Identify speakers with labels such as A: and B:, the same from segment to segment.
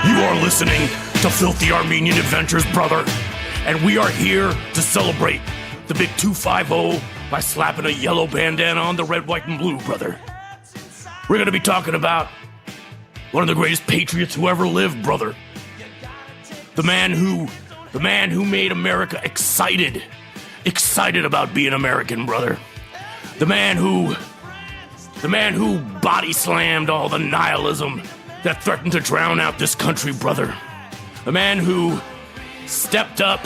A: You are listening to Filthy Armenian Adventures, brother. And we are here to celebrate the big 250 by slapping a yellow bandana on the red, white, and blue, brother. We're going to be talking about one of the greatest patriots who ever lived, brother. The man who made America excited about being American, brother. The man who body slammed all the nihilism that threatened to drown out this country, brother. The man who stepped up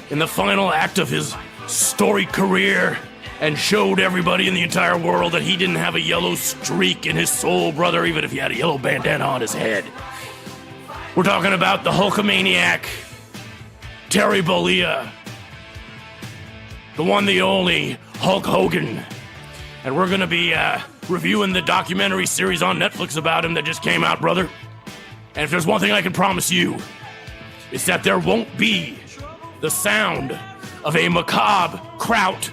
A: in the final act of his storied career and showed everybody in the entire world that he didn't have a yellow streak in his soul, brother, even if he had a yellow bandana on his head. We're talking about the Hulkamaniac, Terry Bollea, the one, the only, Hulk Hogan. And we're going to be reviewing the documentary series on Netflix about him that just came out, brother. And if there's one thing I can promise you, it's that there won't be the sound of a macabre, kraut,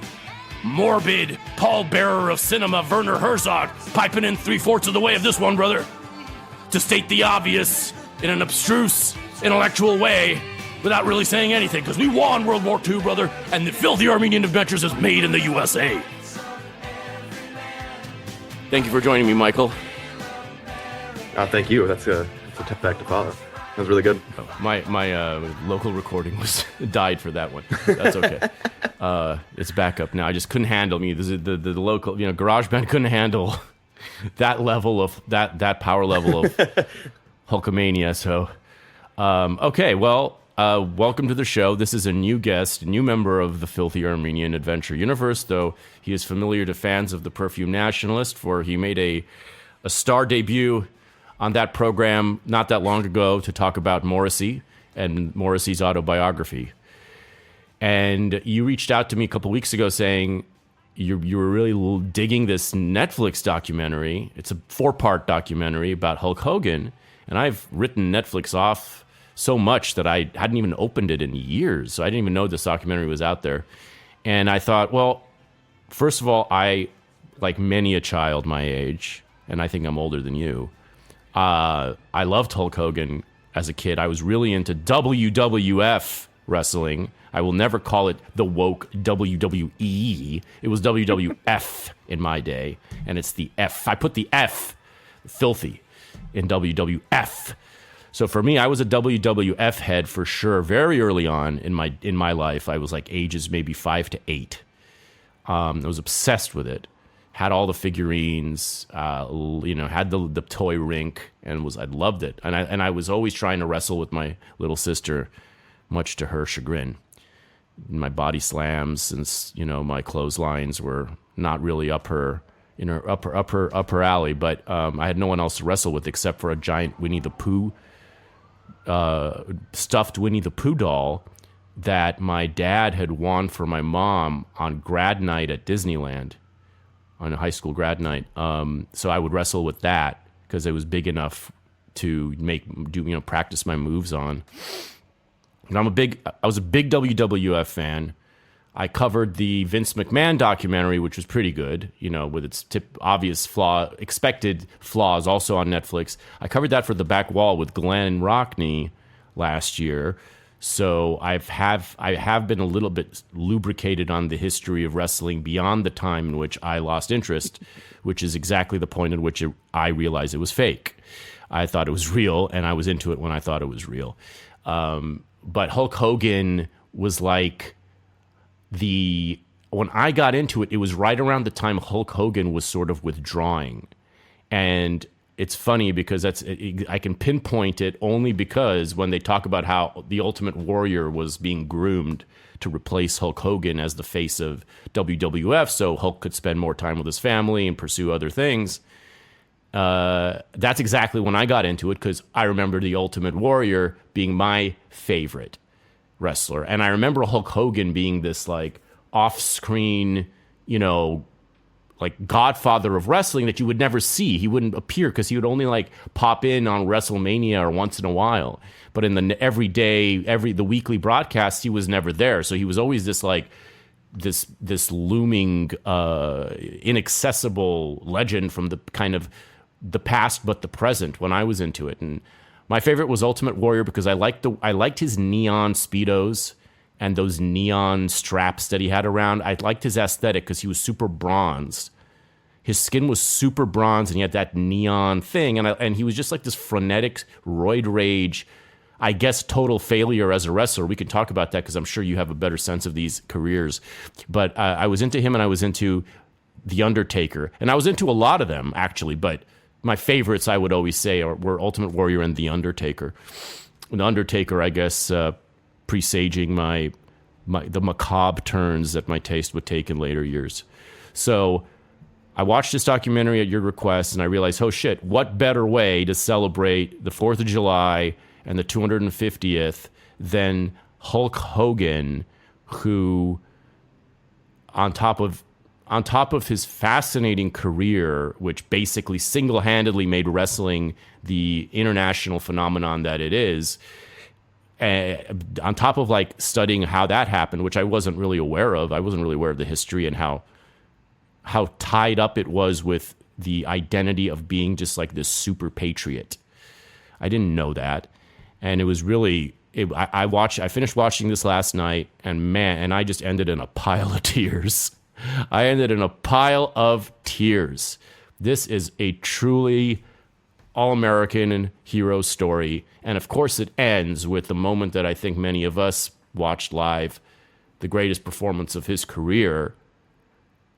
A: morbid pallbearer of cinema, Werner Herzog, piping in 3/4 of the way of this one, brother. To state the obvious in an abstruse, intellectual way without really saying anything, because we won World War II, brother, and the Filthy Armenian Adventures is made in the USA. Thank you for joining me, Michael.
B: Thank you. That's a tough act to follow. That was really good.
A: My local recording was died for that one. That's okay. It's back up now. I just couldn't handle the local, GarageBand couldn't handle that level of that power level of Hulkamania. So, okay, well, welcome to the show. This is a new guest, a new member of the Filthy Armenian Adventure universe, though he is familiar to fans of the Perfume Nationalist, for he made a star debut on that program not that long ago to talk about Morrissey and Morrissey's autobiography. And you reached out to me a couple weeks ago saying you were really digging this Netflix documentary. It's a 4-part documentary about Hulk Hogan. And I've written Netflix off so much that I hadn't even opened it in years. So I didn't even know this documentary was out there. And I thought, well, first of all, I, like many a child my age, and I think I'm older than you, I loved Hulk Hogan as a kid. I was really into WWF wrestling. I will never call it the woke WWE. It was WWF in my day, and it's the F. I put the F, filthy, in WWF. So for me, I was a WWF head for sure. Very early on in my life, I was like ages maybe 5 to 8. I was obsessed with it. Had all the figurines, had the toy rink, and I loved it. And I was always trying to wrestle with my little sister, much to her chagrin. My body slams, since my clotheslines were not really up her upper alley. But I had no one else to wrestle with except for a giant Winnie the Pooh, stuffed Winnie the Pooh doll that my dad had won for my mom on grad night at Disneyland. On a high school grad night, so I would wrestle with that because it was big enough to practice my moves on. And I was a big WWF fan. I covered the Vince McMahon documentary, which was pretty good, with its obvious expected flaws, also on Netflix. I covered that for The Back Wall with Glenn Rockney last year. So I have been a little bit lubricated on the history of wrestling beyond the time in which I lost interest, which is exactly the point at which I realized it was fake. I thought it was real, and I was into it when I thought it was real. But Hulk Hogan was like when I got into it, it was right around the time Hulk Hogan was sort of withdrawing. And it's funny because I can pinpoint it only because when they talk about how the Ultimate Warrior was being groomed to replace Hulk Hogan as the face of WWF so Hulk could spend more time with his family and pursue other things, that's exactly when I got into it, because I remember the Ultimate Warrior being my favorite wrestler. And I remember Hulk Hogan being this like off-screen, like godfather of wrestling that you would never see. He wouldn't appear because he would only like pop in on WrestleMania or once in a while. But in the everyday, the weekly broadcasts, he was never there. So he was always this like this looming, inaccessible legend from the kind of the past but the present when I was into it. And My favorite was Ultimate Warrior because I liked his neon speedos and those neon straps that he had around. I liked his aesthetic because he was super bronzed. His skin was super bronze, and he had that neon thing, and he was just like this frenetic, roid rage, I guess, total failure as a wrestler. We can talk about that because I'm sure you have a better sense of these careers. But I was into him, and I was into The Undertaker, and I was into a lot of them actually. But my favorites, I would always say, were Ultimate Warrior and The Undertaker. The Undertaker, I guess, presaging the macabre turns that my taste would take in later years. So I watched this documentary at your request, and I realized, oh shit, what better way to celebrate the 4th of July and the 250th than Hulk Hogan, who, on top of his fascinating career, which basically single-handedly made wrestling the international phenomenon that it is, on top of like studying how that happened, which I wasn't really aware of. I wasn't really aware of the history and how tied up it was with the identity of being just like this super patriot. I didn't know that. And it was really, I finished watching this last night, and man, and I just ended in a pile of tears. I ended in a pile of tears. This is a truly all-American hero story. And of course it ends with the moment that I think many of us watched live, the greatest performance of his career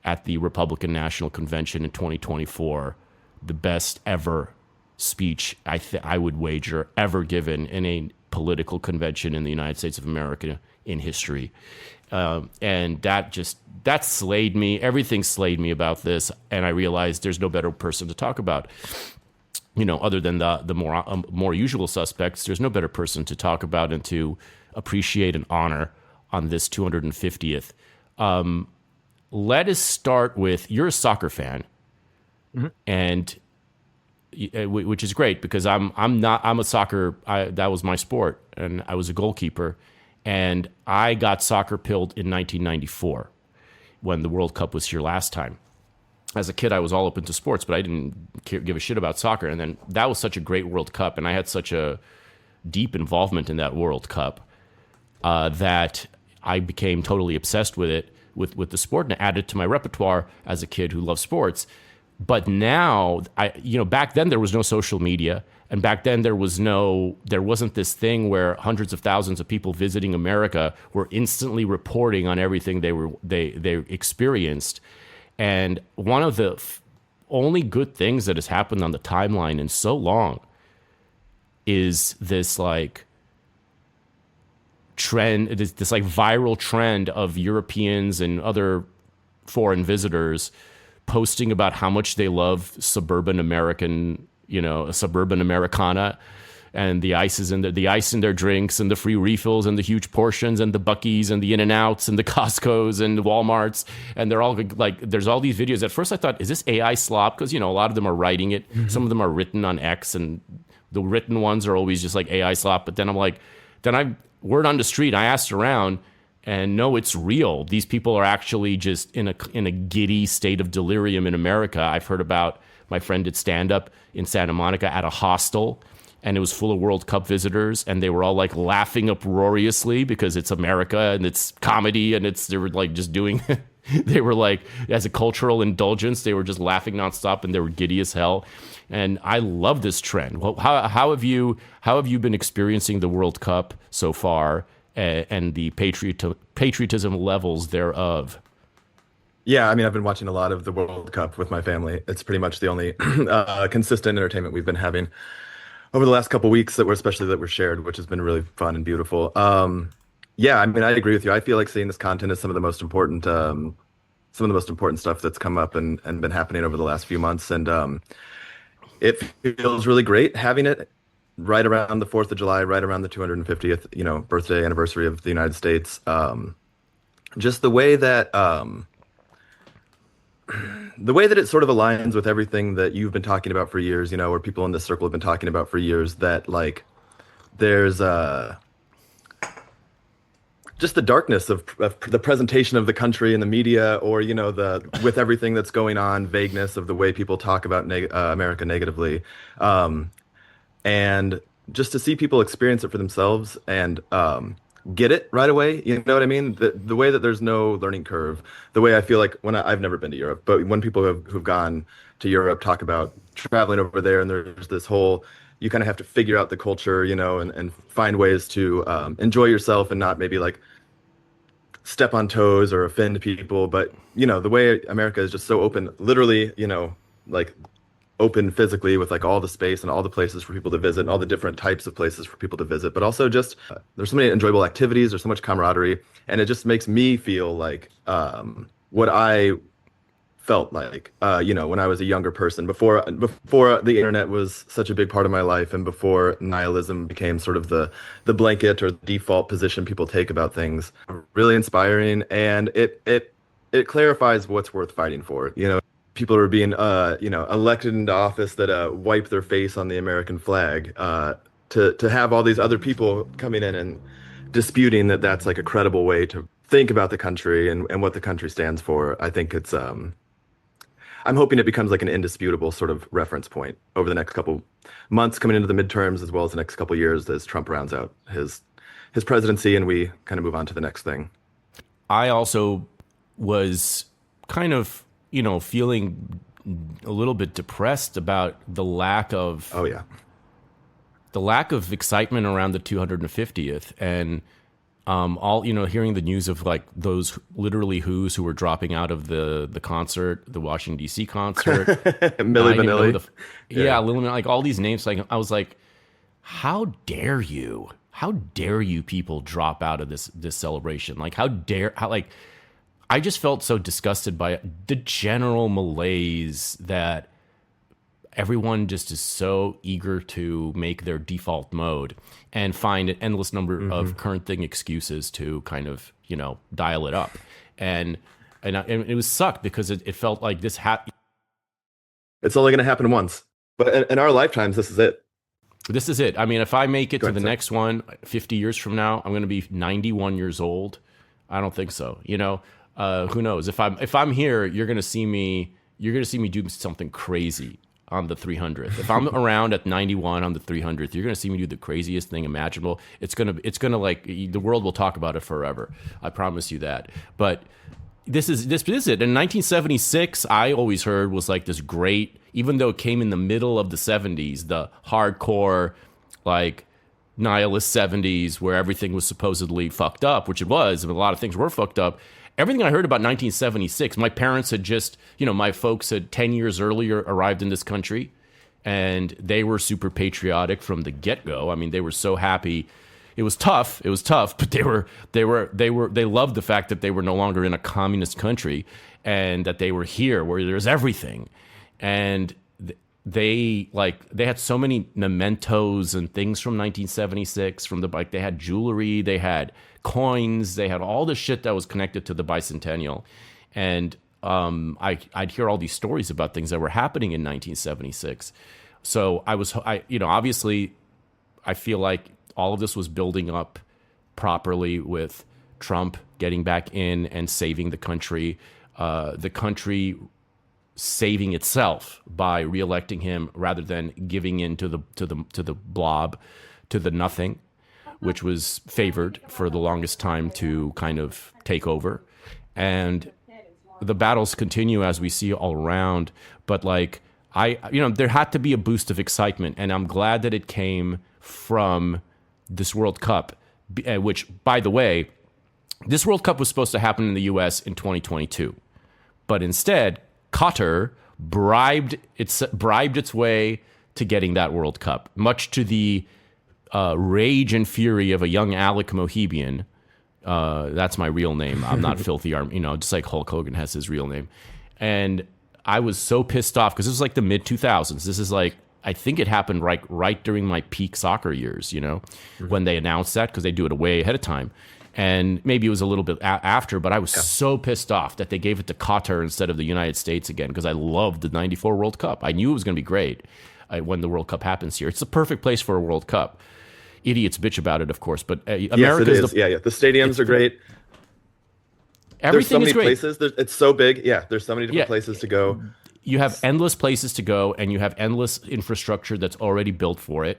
A: at the Republican National Convention in 2024, the best ever speech I would wager ever given in a political convention in the United States of America in history. And that slayed me. Everything slayed me about this. And I realized there's no better person to talk about. Other than the more usual suspects, there's no better person to talk about and to appreciate and honor on this 250th. Let us start with, you're a soccer fan, and which is great because I'm a soccer. That was my sport, and I was a goalkeeper, and I got soccer pilled in 1994 when the World Cup was here last time. As a kid, I was all up into sports, but I didn't give a shit about soccer. And then that was such a great World Cup, and I had such a deep involvement in that World Cup that I became totally obsessed with it. With the sport, and added to my repertoire as a kid who loved sports. But now, back then there was no social media, and back then there wasn't this thing where hundreds of thousands of people visiting America were instantly reporting on everything they experienced. And one of the only good things that has happened on the timeline in so long is this like trend, this like viral trend of Europeans and other foreign visitors posting about how much they love suburban American, suburban Americana, and the ice in their drinks, and the free refills, and the huge portions, and the Buc-ee's, and the In-N-Outs, and the Costco's, and the Walmarts, and they're all like, there's all these videos. At first I thought, is this AI slop? Because a lot of them are writing it. Mm-hmm. Some of them are written on X, and the written ones are always just like AI slop. But then I'm like, word on the street, I asked around, and no, it's real. These people are actually just in a giddy state of delirium in America. I've heard about, my friend did stand-up in Santa Monica at a hostel, and it was full of World Cup visitors, and they were all like laughing uproariously because it's America and it's comedy, and they were like just doing they were like, as a cultural indulgence, they were just laughing nonstop, and they were giddy as hell. And I love this trend. Well, how have you been experiencing the World Cup so far, and the patriotism levels thereof?
B: Yeah, I mean, I've been watching a lot of the World Cup with my family. It's pretty much the only consistent entertainment we've been having over the last couple weeks that we're shared, which has been really fun and beautiful. Yeah, I mean, I agree with you. I feel like seeing this content is some of the most important stuff that's come up and been happening over the last few months. And it feels really great having it right around the 4th of July, right around the 250th, birthday anniversary of the United States. Just the way that it sort of aligns with everything that you've been talking about for years, or people in this circle have been talking about for years, that like there's just the darkness of the presentation of the country in the media, or with everything that's going on, vagueness of the way people talk about America negatively, and just to see people experience it for themselves and get it right away. You know what I mean? The way that there's no learning curve, the way I feel like I've never been to Europe, but when people who've gone to Europe talk about traveling over there, and there's this whole, you kind of have to figure out the culture, and find ways to enjoy yourself and not maybe like step on toes or offend people. But, the way America is just so open, literally, like open physically with like all the space and all the places for people to visit and all the different types of places for people to visit, but also just there's so many enjoyable activities, there's so much camaraderie, and it just makes me feel like what I felt like when I was a younger person before the internet was such a big part of my life, and before nihilism became sort of the blanket or default position people take about things. Really inspiring, and it clarifies what's worth fighting for. People are being elected into office that wipe their face on the American flag, to have all these other people coming in and disputing that that's like a credible way to think about the country and what the country stands for. I think it's I'm hoping it becomes like an indisputable sort of reference point over the next couple months coming into the midterms, as well as the next couple years as Trump rounds out his presidency and we kind of move on to the next thing.
A: I also was kind of, feeling a little bit depressed about the lack of
B: Oh yeah.
A: the lack of excitement around the 250th, and all hearing the news of like those literally who's who were dropping out of the concert, the Washington D.C. concert.
B: Milli Vanilli.
A: Yeah, Lil Vanilli, like all these names. Like I was like, how dare you? How dare you people drop out of this celebration? Like like I just felt so disgusted by the general malaise that everyone just is so eager to make their default mode and find an endless number of current thing excuses to kind of, dial it up. And it was sucked because it felt like this
B: It's only going to happen once. But in our lifetimes, this is it.
A: This is it. I mean, if I make it to the next one 50 years from now, I'm going to be 91 years old. I don't think so. Who knows? If I'm here, you're going to see me do something crazy on the 300th. If I'm around at 91 on the 300th, you're going to see me do the craziest thing imaginable. It's going to like, the world will talk about it forever. I promise you that. But this is it. In 1976, I always heard was like this great, even though it came in the middle of the 70s, the hardcore, like nihilist 70s, where everything was supposedly fucked up, which it was, and a lot of things were fucked up. Everything I heard about 1976, my parents had just, my folks had 10 years earlier arrived in this country, and they were super patriotic from the get-go. I mean, they were so happy. It was tough, but they loved the fact that they were no longer in a communist country and that they were here where there's everything. And they had so many mementos and things from 1976 they had jewelry, they had coins, they had all the shit that was connected to the bicentennial. And I'd hear all these stories about things that were happening in 1976. So obviously I feel like all of this was building up properly with Trump getting back in and saving the country saving itself by reelecting him rather than giving in to the blob, to the nothing, which was favored for the longest time to kind of take over. And the battles continue as we see all around. But like there had to be a boost of excitement, and I'm glad that it came from this World Cup, which, by the way, this World Cup was supposed to happen in the U.S. in 2022, but instead Qatar bribed its way to getting that World Cup, much to the rage and fury of a young Alec Mohibian. That's my real name. I'm not Filthy Arm, just like Hulk Hogan has his real name. And I was so pissed off because this was like the mid 2000s. This is like, I think it happened right during my peak soccer years, when they announced that, because they do it way ahead of time. And maybe it was a little bit after, but I was so pissed off that they gave it to Qatar instead of the United States again, because I loved the 94 World Cup. I knew it was going to be great when the World Cup happens here. It's the perfect place for a World Cup. Idiots bitch about it, of course, but America
B: yes, it is. Yeah. The stadiums are great. There's so many places. It's so big. Yeah, there's so many different places to go.
A: You have endless places to go, and you have endless infrastructure that's already built for it.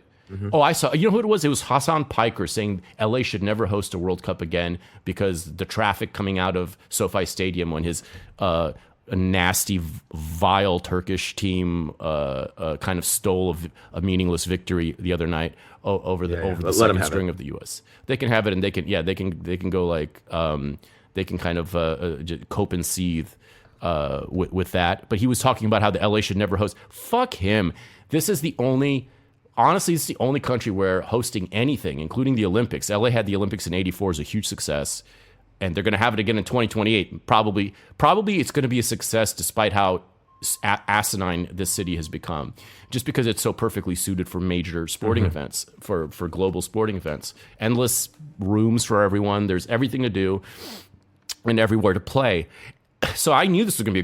A: Oh, I saw. You know who it was? It was Hassan Piker saying LA should never host a World Cup again because the traffic coming out of SoFi Stadium when his a nasty, vile Turkish team kind of stole a meaningless victory the other night over the second string of the U.S. They can have it, and they can go like they can kind of just cope and seethe with that. But he was talking about how the LA should never host. Fuck him. This is the only. Honestly, it's the only country where hosting anything, including the Olympics. LA had the Olympics in '84 as a huge success, and they're going to have it again in 2028. Probably it's going to be a success despite how asinine this city has become, just because it's so perfectly suited for major sporting events, for global sporting events. Endless rooms for everyone. There's everything to do and everywhere to play. So I knew this was going to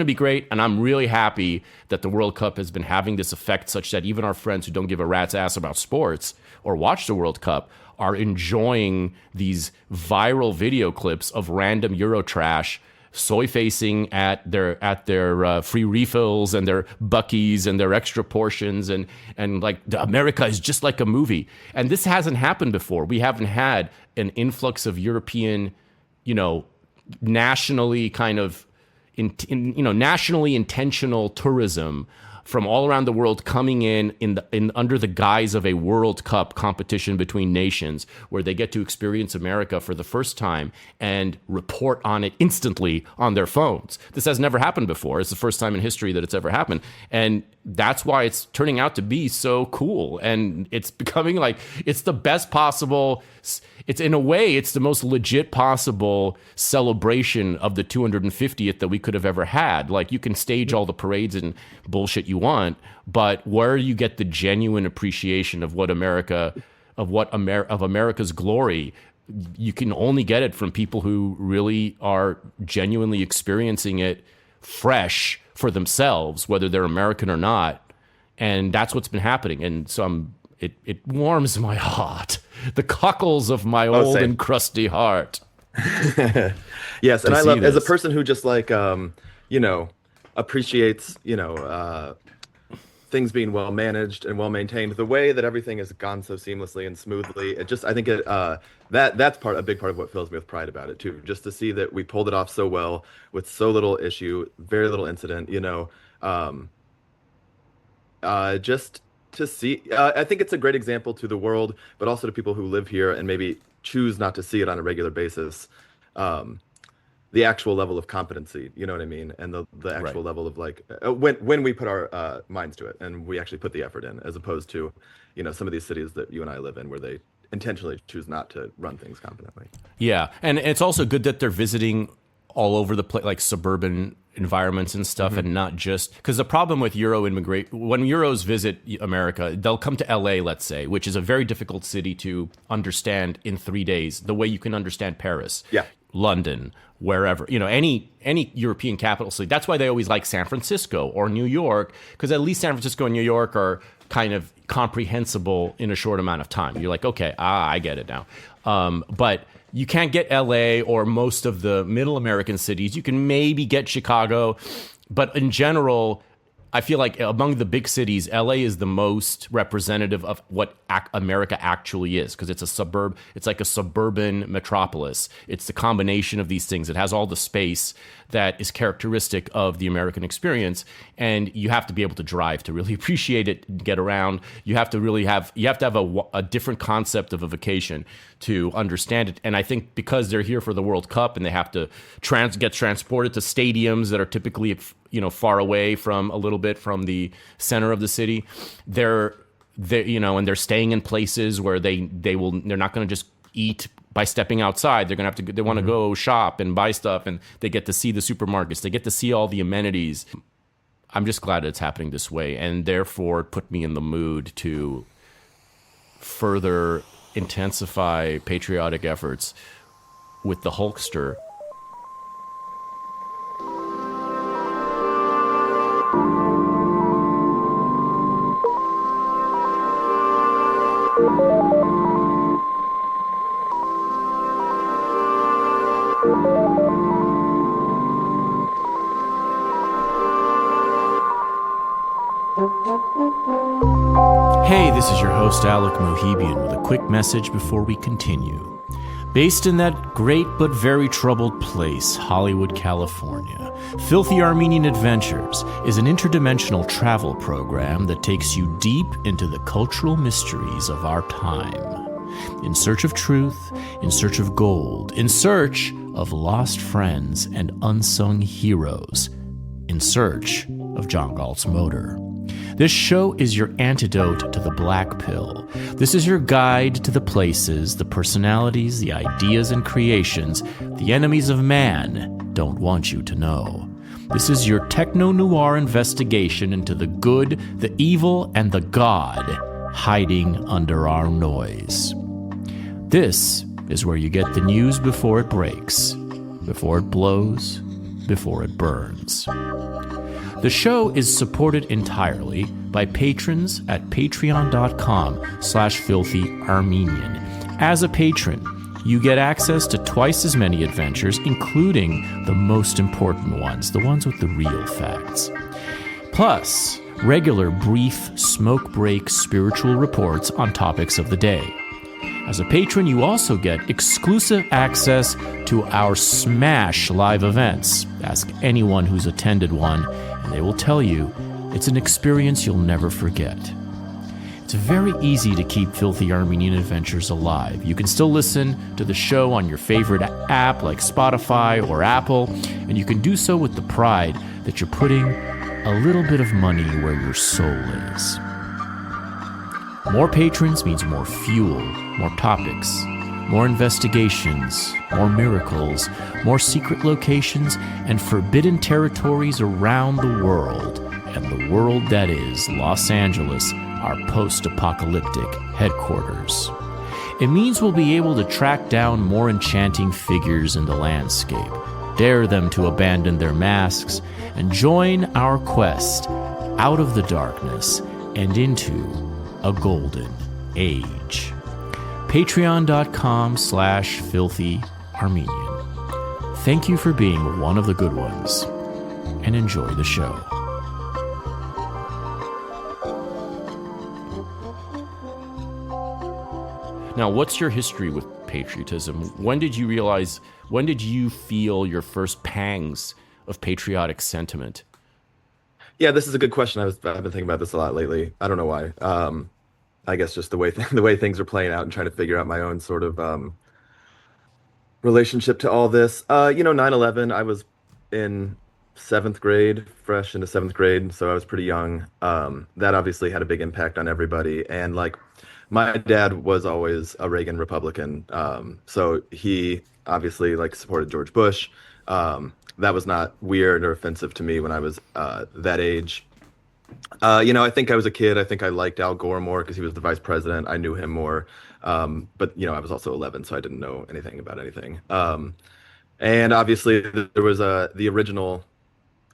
A: be great, and I'm really happy that the World Cup has been having this effect such that even our friends who don't give a rat's ass about sports or watch the World Cup are enjoying these viral video clips of random Euro trash soy-facing at their free refills and their Buc-ee's and their extra portions and like America is just like a movie. And this hasn't happened before. We haven't had an influx of European, nationally kind of nationally intentional tourism from all around the world coming in under the guise of a World Cup competition between nations where they get to experience America for the first time and report on it instantly on their phones. This has never happened before. It's the first time in history that it's ever happened. And that's why it's turning out to be so cool. And it's becoming like, it's the best possible, it's in a way, it's the most legit possible celebration of the 250th that we could have ever had. Like, you can stage all the parades and bullshit you want, but where you get the genuine appreciation of America's glory, you can only get it from people who really are genuinely experiencing it fresh for themselves, whether they're American or not. And that's what's been happening. And so it warms my heart, the cockles of my old and crusty heart.
B: Yes, and I love, as a person who just like appreciates things being well managed and well maintained, the way that everything has gone so seamlessly and smoothly, I think that's a big part of what fills me with pride about it too. Just to see that we pulled it off so well with so little issue, very little incident, just to see, I think it's a great example to the world, but also to people who live here and maybe choose not to see it on a regular basis. The actual level of competency, you know what I mean? And the actual level of like, when we put our minds to it and we actually put the effort in, as opposed to, some of these cities that you and I live in where they intentionally choose not to run things competently. Yeah.
A: And it's also good that they're visiting all over the place, like suburban environments and stuff, and not just, because the problem with Euro immigration, when Euros visit America, they'll come to LA, let's say, which is a very difficult city to understand in 3 days, the way you can understand Paris.
B: Yeah.
A: London, wherever, any European capital city. That's why they always like San Francisco or New York, because at least San Francisco and New York are kind of comprehensible in a short amount of time. You're like, okay, I get it now. But you can't get LA or most of the middle American cities. You can maybe get Chicago, but in general, I feel like among the big cities, LA is the most representative of what America actually is, because it's like a suburban metropolis. It's the combination of these things. It has all the space that is characteristic of the American experience, and you have to be able to drive to really appreciate it and get around. You have to have a different concept of a vacation to understand it. And I think because they're here for the World Cup and they have to get transported to stadiums that are typically far away from a little bit from the center of the city, they're staying in places where they're not going to just eat by stepping outside. They want to go shop and buy stuff, and they get to see the supermarkets. They get to see all the amenities. I'm just glad it's happening this way, and therefore it put me in the mood to further intensify patriotic efforts with the Hulkster. Hey, This is your host, Alec Mohibian, with a quick message before we continue. Based in that great but very troubled place, Hollywood, California, Filthy Armenian Adventures is an interdimensional travel program that takes you deep into the cultural mysteries of our time. In search of truth, in search of gold, in search of lost friends and unsung heroes, in search of John Galt's motor. This show is your antidote to the black pill. This is your guide to the places, the personalities, the ideas and creations the enemies of man don't want you to know. This is your techno-noir investigation into the good, the evil, and the God hiding under our noise. This is where you get the news before it breaks, before it blows, before it burns. The show is supported entirely by patrons at patreon.com/filthyarmenian. As a patron, you get access to twice as many adventures, including the most important ones, the ones with the real facts. Plus, regular brief smoke break spiritual reports on topics of the day. As a patron, you also get exclusive access to our Smash live events. Ask anyone who's attended one, and they will tell you it's an experience you'll never forget. It's very easy to keep Filthy Armenian Adventures alive. You can still listen to the show on your favorite app like Spotify or Apple, and you can do so with the pride that you're putting a little bit of money where your soul is. More patrons means more fuel, more topics, more investigations, more miracles, more secret locations, and forbidden territories around the world, and the world that is Los Angeles, our post-apocalyptic headquarters. It means we'll be able to track down more enchanting figures in the landscape, dare them to abandon their masks, and join our quest out of the darkness and into a golden age. Patreon.com/filthyarmenian. Thank you for being one of the good ones, and enjoy the show. Now, what's your history with patriotism? When did you feel your first pangs of patriotic sentiment?
B: Yeah, this is a good question. I've been thinking about this a lot lately. I don't know why. I guess just the way the way things are playing out and trying to figure out my own sort of relationship to all this. 9/11, I was in seventh grade, fresh into seventh grade, so I was pretty young. That obviously had a big impact on everybody. And like, my dad was always a Reagan Republican, so he obviously like supported George Bush. That was not weird or offensive to me when I was that age. I think I was a kid. I think I liked Al Gore more because he was the vice president. I knew him more. But I was also 11, so I didn't know anything about anything. And obviously, there was the original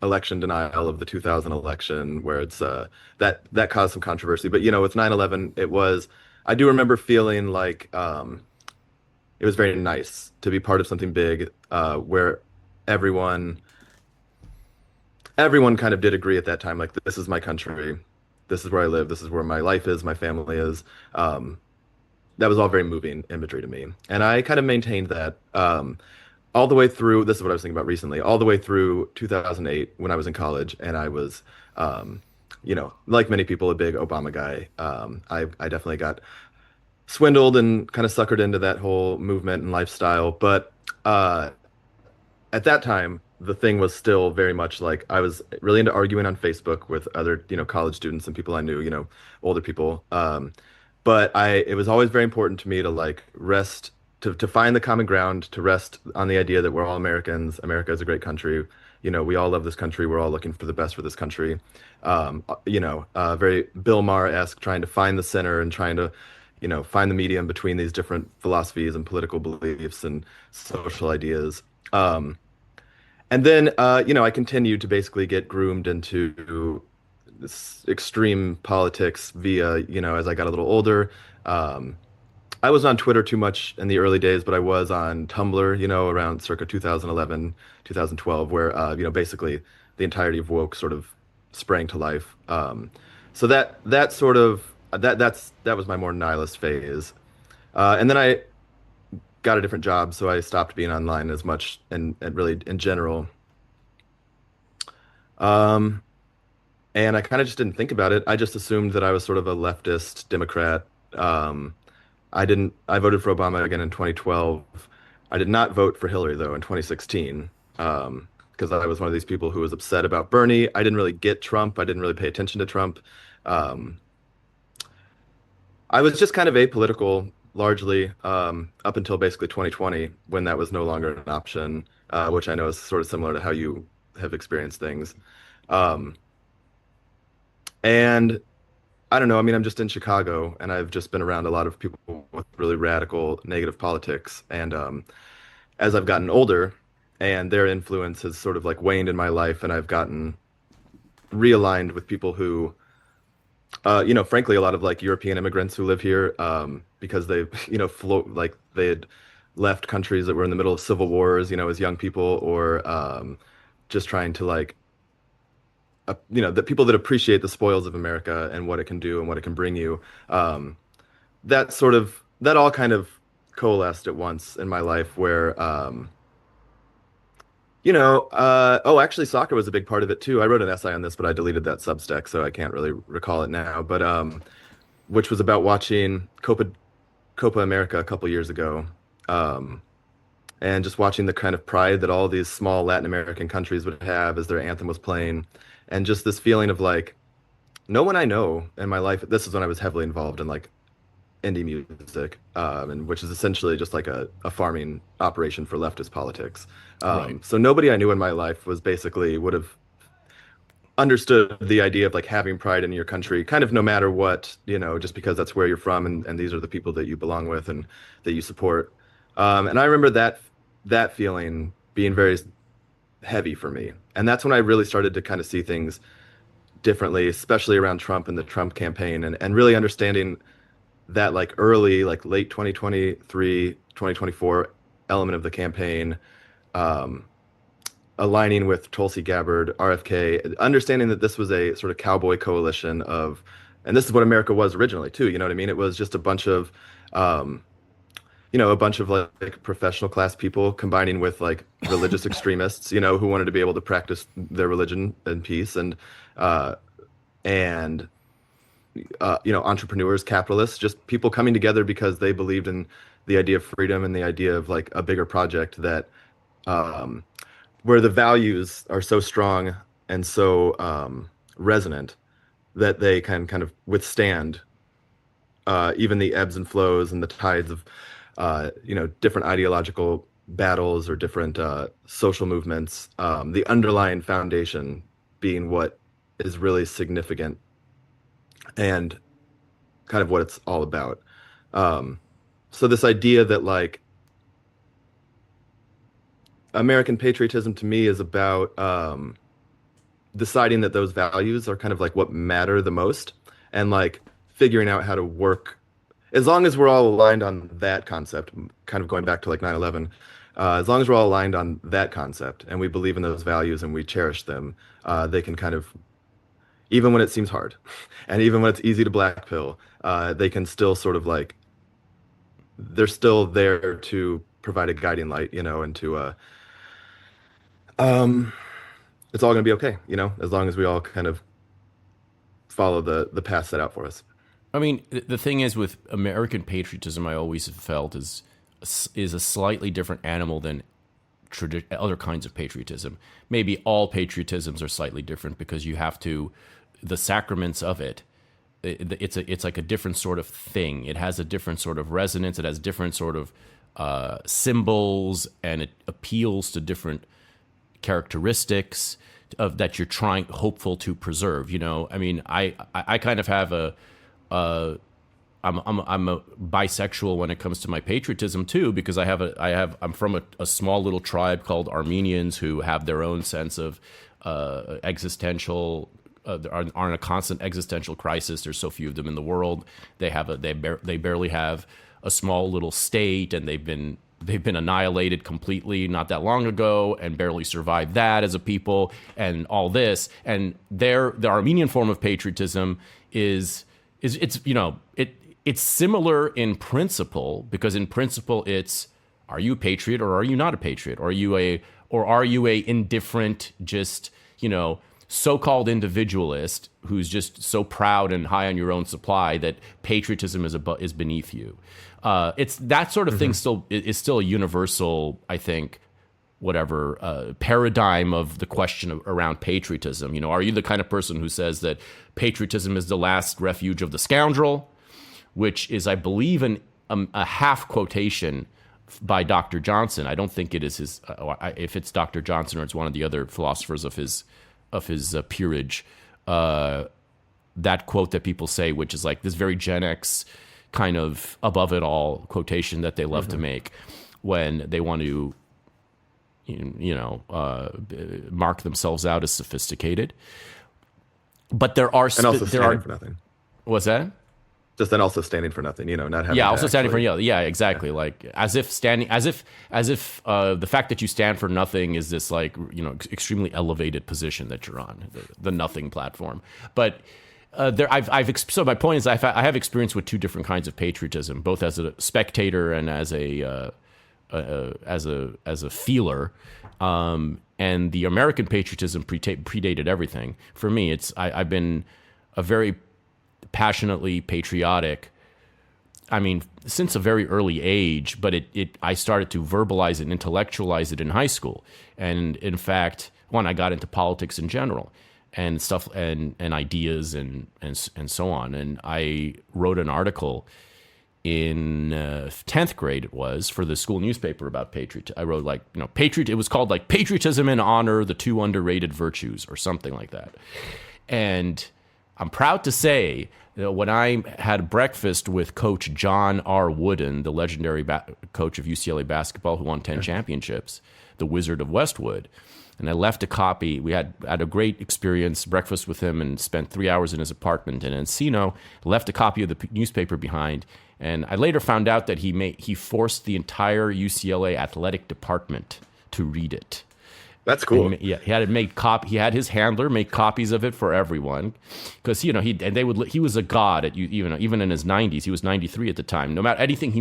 B: election denial of the 2000 election, where it's that caused some controversy. But with 9/11, I do remember feeling like it was very nice to be part of something big, where everyone kind of did agree at that time, like, this is my country, this is where I live, this is where my life is, my family is. That was all very moving imagery to me, and I kind of maintained that all the way through. This is what I was thinking about recently, all the way through 2008 when I was in college, and I was like many people, a big Obama guy. I definitely got swindled and kind of suckered into that whole movement and lifestyle, but at that time, the thing was still very much like, I was really into arguing on Facebook with other, college students and people I knew, older people. But it was always very important to me to like rest, to find the common ground, to rest on the idea that we're all Americans. America is a great country. We all love this country. We're all looking for the best for this country. Very Bill Maher-esque, trying to find the center and trying to, find the medium between these different philosophies and political beliefs and social ideas. And then, I continued to basically get groomed into this extreme politics via, as I got a little older. I was on Twitter too much in the early days, but I was on Tumblr, around circa 2011, 2012, where, basically the entirety of woke sort of sprang to life. So that sort of that was my more nihilist phase. And then I got a different job, so I stopped being online as much and really in general. Um, and I kind of just didn't think about it. I just assumed that I was sort of a leftist Democrat. Um, I voted for Obama again in 2012. I did not vote for Hillary though in 2016. Because I was one of these people who was upset about Bernie. I didn't really get Trump. I didn't really pay attention to Trump. Um, I was just kind of apolitical largely up until basically 2020 when that was no longer an option, which I know is sort of similar to how you have experienced things. Um, and I don't know. I mean, I'm just in Chicago, and I've just been around a lot of people with really radical negative politics. And as I've gotten older, and their influence has sort of like waned in my life, and I've gotten realigned with people who, frankly, a lot of like European immigrants who live here, because they, like they had left countries that were in the middle of civil wars, as young people, or just trying to like the people that appreciate the spoils of America and what it can do and what it can bring you. Um, that all kind of coalesced at once in my life where, oh, actually, soccer was a big part of it too. I wrote an essay on this, but I deleted that Substack, so I can't really recall it now. But which was about watching Copa America a couple years ago, um, and just watching the kind of pride that all these small Latin American countries would have as their anthem was playing, and just this feeling of like no one I know in my life. This is when I was heavily involved in like indie music, and which is essentially just like a farming operation for leftist politics.
A: Right.
B: So nobody I knew in my life was basically would have understood the idea of like having pride in your country, kind of no matter what, just because that's where you're from and these are the people that you belong with and that you support. And I remember that feeling being very heavy for me. And that's when I really started to kind of see things differently, especially around Trump and the Trump campaign and really understanding that like early, like late 2023, 2024 element of the campaign, um, aligning with Tulsi Gabbard, RFK, understanding that this was a sort of cowboy coalition of, and this is what America was originally too, you know what I mean? It was just um, a bunch of like professional class people combining with like religious extremists, who wanted to be able to practice their religion in peace uh, and entrepreneurs, capitalists, just people coming together because they believed in the idea of freedom and the idea of like a bigger project that um, where the values are so strong and so resonant that they can kind of withstand even the ebbs and flows and the tides of different ideological battles or different social movements. The underlying foundation being what is really significant and kind of what it's all about. Um, so this idea that like American patriotism to me is about deciding that those values are kind of like what matter the most and like figuring out how to work as long as we're all aligned on that concept, kind of going back to like 9/11, as long as we're all aligned on that concept and we believe in those values and we cherish them, they can kind of, even when it seems hard and even when it's easy to black pill, they can still sort of like, they're still there to provide a guiding light, and to, um, it's all going to be okay, as long as we all kind of follow the path set out for us.
A: I mean, the thing is with American patriotism, I always have felt is a slightly different animal than other kinds of patriotism. Maybe all patriotisms are slightly different because you have to, the sacraments of it's like a different sort of thing. It has a different sort of resonance. It has different sort of symbols, and it appeals to different characteristics of that you're hopeful to preserve. I mean, I kind of have I'm a bisexual when it comes to my patriotism too, because I'm from a small little tribe called Armenians who have their own sense of existential are in a constant existential crisis. There's so few of them in the world. They barely have a small little state, and they've been annihilated completely not that long ago, and barely survived that as a people, and all this. And the Armenian form of patriotism is is it's it's similar in principle, because in principle it's, are you a patriot or are you not a patriot? Are you a indifferent, just, so-called individualist who's just so proud and high on your own supply that patriotism is beneath you? It's that sort of thing is still a universal, I think, paradigm of the question around patriotism. Are you the kind of person who says that patriotism is the last refuge of the scoundrel, which is, I believe, a half quotation by Dr. Johnson. I don't think it is his. If it's Dr. Johnson or it's one of the other philosophers of his peerage, that quote that people say, which is like this very Gen X kind of above it all quotation that they love to make when they want to, mark themselves out as sophisticated. But there are
B: and also standing for nothing.
A: What's that?
B: Just then also standing for nothing, not having.
A: Yeah, also standing for exactly. Yeah. Like as if the fact that you stand for nothing is this like extremely elevated position that you're on, the nothing platform. But so my point is I have experience with two different kinds of patriotism, both as a spectator and as a feeler. And the American patriotism predated everything. For me, I've been a very passionately patriotic, since a very early age, but I started to verbalize and intellectualize it in high school. And in fact, I got into politics in general and stuff and ideas and so on. And I wrote an article in 10th grade, it was, for the school newspaper about patriot. I wrote it was called like Patriotism and Honor, the Two Underrated Virtues, or something like that. And I'm proud to say that when I had breakfast with Coach John R. Wooden, the legendary coach of UCLA basketball who won 10 championships, the Wizard of Westwood, and I left a copy. We had a great experience, breakfast with him, and spent 3 hours in his apartment in Encino, left a copy of the newspaper behind. And I later found out that he forced the entire UCLA athletic department to read it.
B: That's cool.
A: He had it made he had his handler make copies of it for everyone, because he was a god at even in his 90s. He was 93 at the time. No matter anything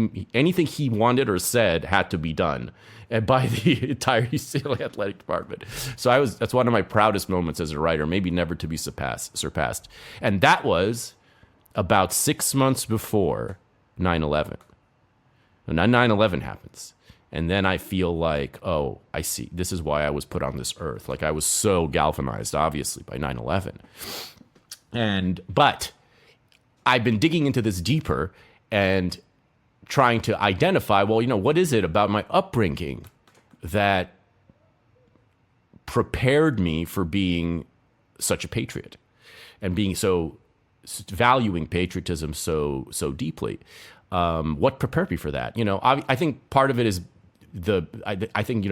A: he wanted or said had to be done by the entire UCLA athletic department. So that's one of my proudest moments as a writer, maybe never to be surpassed. And that was about 6 months before 9/11. And then 9/11 happens. And then I feel like, oh, I see. This is why I was put on this earth. Like, I was so galvanized, obviously, by 9/11. But I've been digging into this deeper and trying to identify, well, what is it about my upbringing that prepared me for being such a patriot and being so valuing patriotism so deeply? What prepared me for that? I think part of it is I think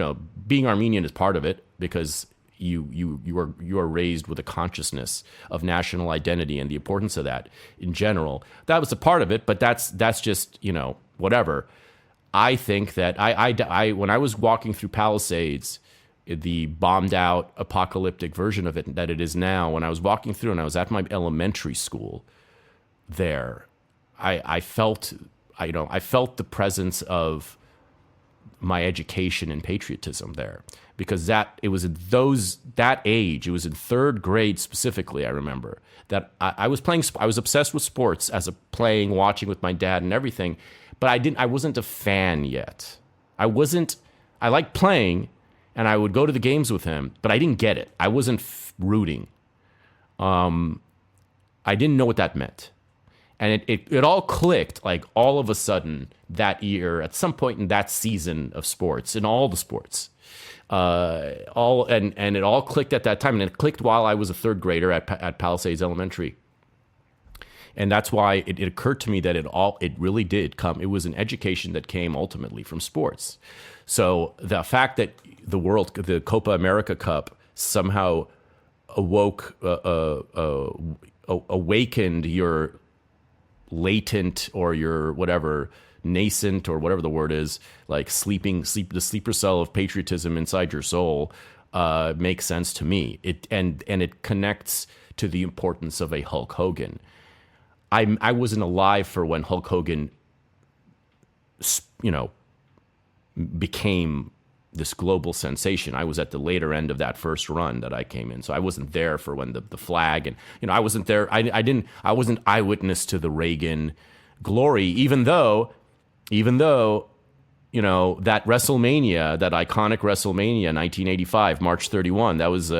A: being Armenian is part of it, because you are raised with a consciousness of national identity and the importance of that in general. That was a part of it, but that's just whatever. I think that I when I was walking through Palisades, the bombed out apocalyptic version of it that it is now, when I was walking through and I was at my elementary school there, I felt the presence of my education in patriotism there, because it was in that age. It was in third grade specifically. I remember that I was obsessed with sports watching with my dad and everything, but I wasn't a fan yet. I liked playing, and I would go to the games with him, but I didn't get it. I wasn't rooting. I didn't know what that meant. And it all clicked, like, all of a sudden that year, at some point in that season of sports, in all the sports, and it all clicked at that time, and it clicked while I was a third grader at Palisades Elementary, and that's why it occurred to me that it really did come. It was an education that came ultimately from sports. So the fact that the Copa America Cup somehow awakened your latent or your whatever nascent or whatever the word is, like the sleeper cell of patriotism inside your soul, makes sense to me. It connects to the importance of a Hulk Hogan. I wasn't alive for when Hulk Hogan, you know, became this global sensation. I was at the later end of that first run that I came in, so I wasn't there for when the flag and I wasn't there. I wasn't eyewitness to the Reagan glory, even though that WrestleMania, that iconic WrestleMania, 1985, March 31. That was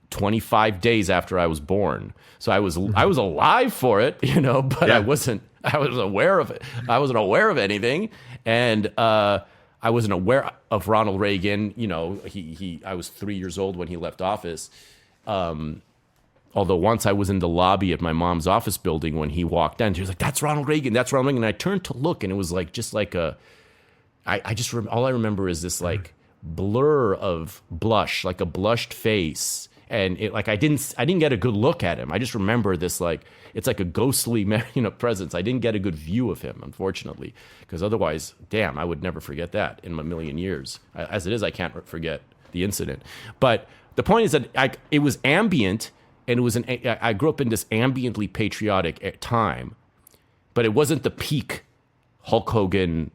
A: 25 days after I was born, so I was alive for it, but
B: Yeah.
A: I wasn't aware of it. I wasn't aware of anything, and I wasn't aware of Ronald Reagan. I was 3 years old when he left office. Although once I was in the lobby at my mom's office building when he walked in, she was like, "That's Ronald Reagan. That's Ronald Reagan." And I turned to look, and it was like just like all I remember is this like blur of blush, like a blushed face, and it like I didn't get a good look at him. I just remember this like it's like a ghostly presence. I didn't get a good view of him, unfortunately, because otherwise, damn, I would never forget that in a million years. As it is, I can't forget the incident. But the point is that it was ambient, and I grew up in this ambiently patriotic time, but it wasn't the peak Hulk Hogan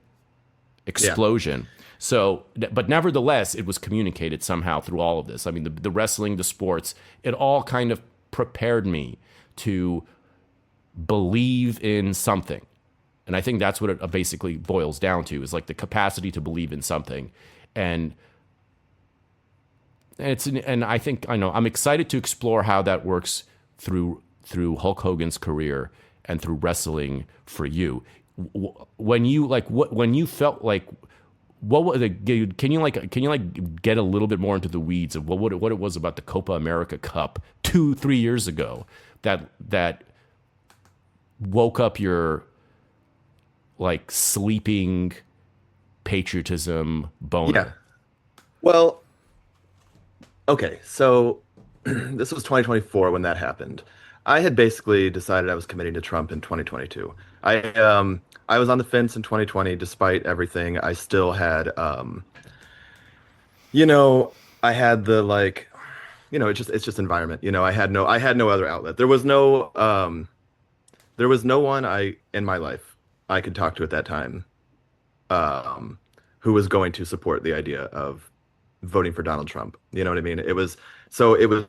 A: explosion. So, but nevertheless, it was communicated somehow through all of this. I mean, the wrestling, the sports, it all kind of prepared me to believe in something. And I think that's what it basically boils down to, is like the capacity to believe in something. And I'm excited to explore how that works through Hulk Hogan's career and through wrestling for you. When you felt like, what was can you get a little bit more into the weeds of what it was about the Copa America Cup 2-3 years ago that woke up your like sleeping patriotism boner?
B: Yeah. Well, okay, so this was 2024 when that happened. I had basically decided I was committing to Trump in 2022. I was on the fence in 2020 despite everything. I still had you know, I had the like, it's just environment. I had no other outlet. There was no one in my life I could talk to at that time who was going to support the idea of voting for Donald Trump. You know what I mean? It was like it was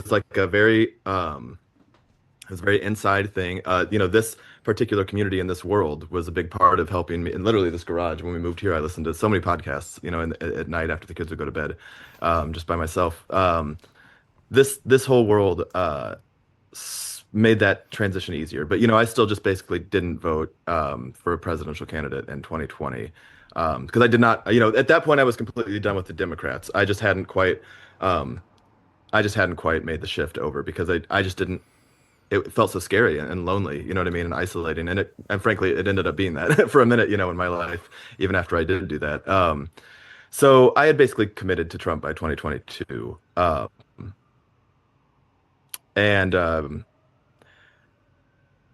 B: a very inside thing. This particular community in this world was a big part of helping me. And literally, this garage, when we moved here, I listened to so many podcasts, at night after the kids would go to bed, just by myself. This whole world made that transition easier. But I still just basically didn't vote for a presidential candidate in 2020 because I did not. At that point, I was completely done with the Democrats. I just hadn't quite made the shift over because I just didn't. It felt so scary and lonely, you know what I mean, and isolating. And frankly, it ended up being that for a minute, in my life, even after I did do that. So I had basically committed to Trump by 2022. And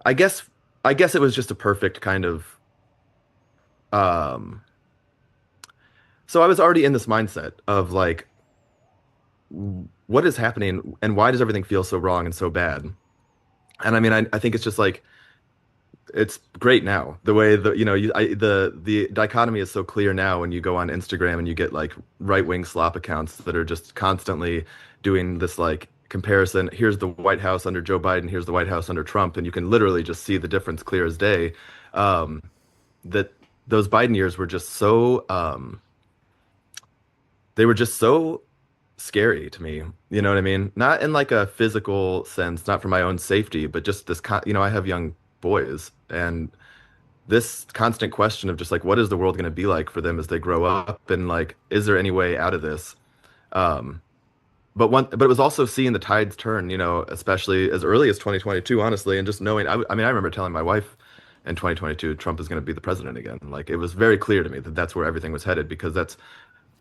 B: I guess it was just a perfect kind of, so I was already in this mindset of like, what is happening and why does everything feel so wrong and so bad? And I mean, I think it's just like it's great now. The way the dichotomy is so clear now when you go on Instagram and you get like right-wing slop accounts that are just constantly doing this like comparison. Here's the White House under Joe Biden, here's the White House under Trump, and you can literally just see the difference clear as day. That those Biden years were just so they were just so scary to me. You know what I mean? Not in like a physical sense, not for my own safety, but just this, I have young boys, and this constant question of just like, what is the world going to be like for them as they grow up? And like, is there any way out of this? But it was also seeing the tides turn, especially as early as 2022, honestly, and just knowing, I mean, I remember telling my wife in 2022, Trump is going to be the president again. Like, it was very clear to me that that's where everything was headed because that's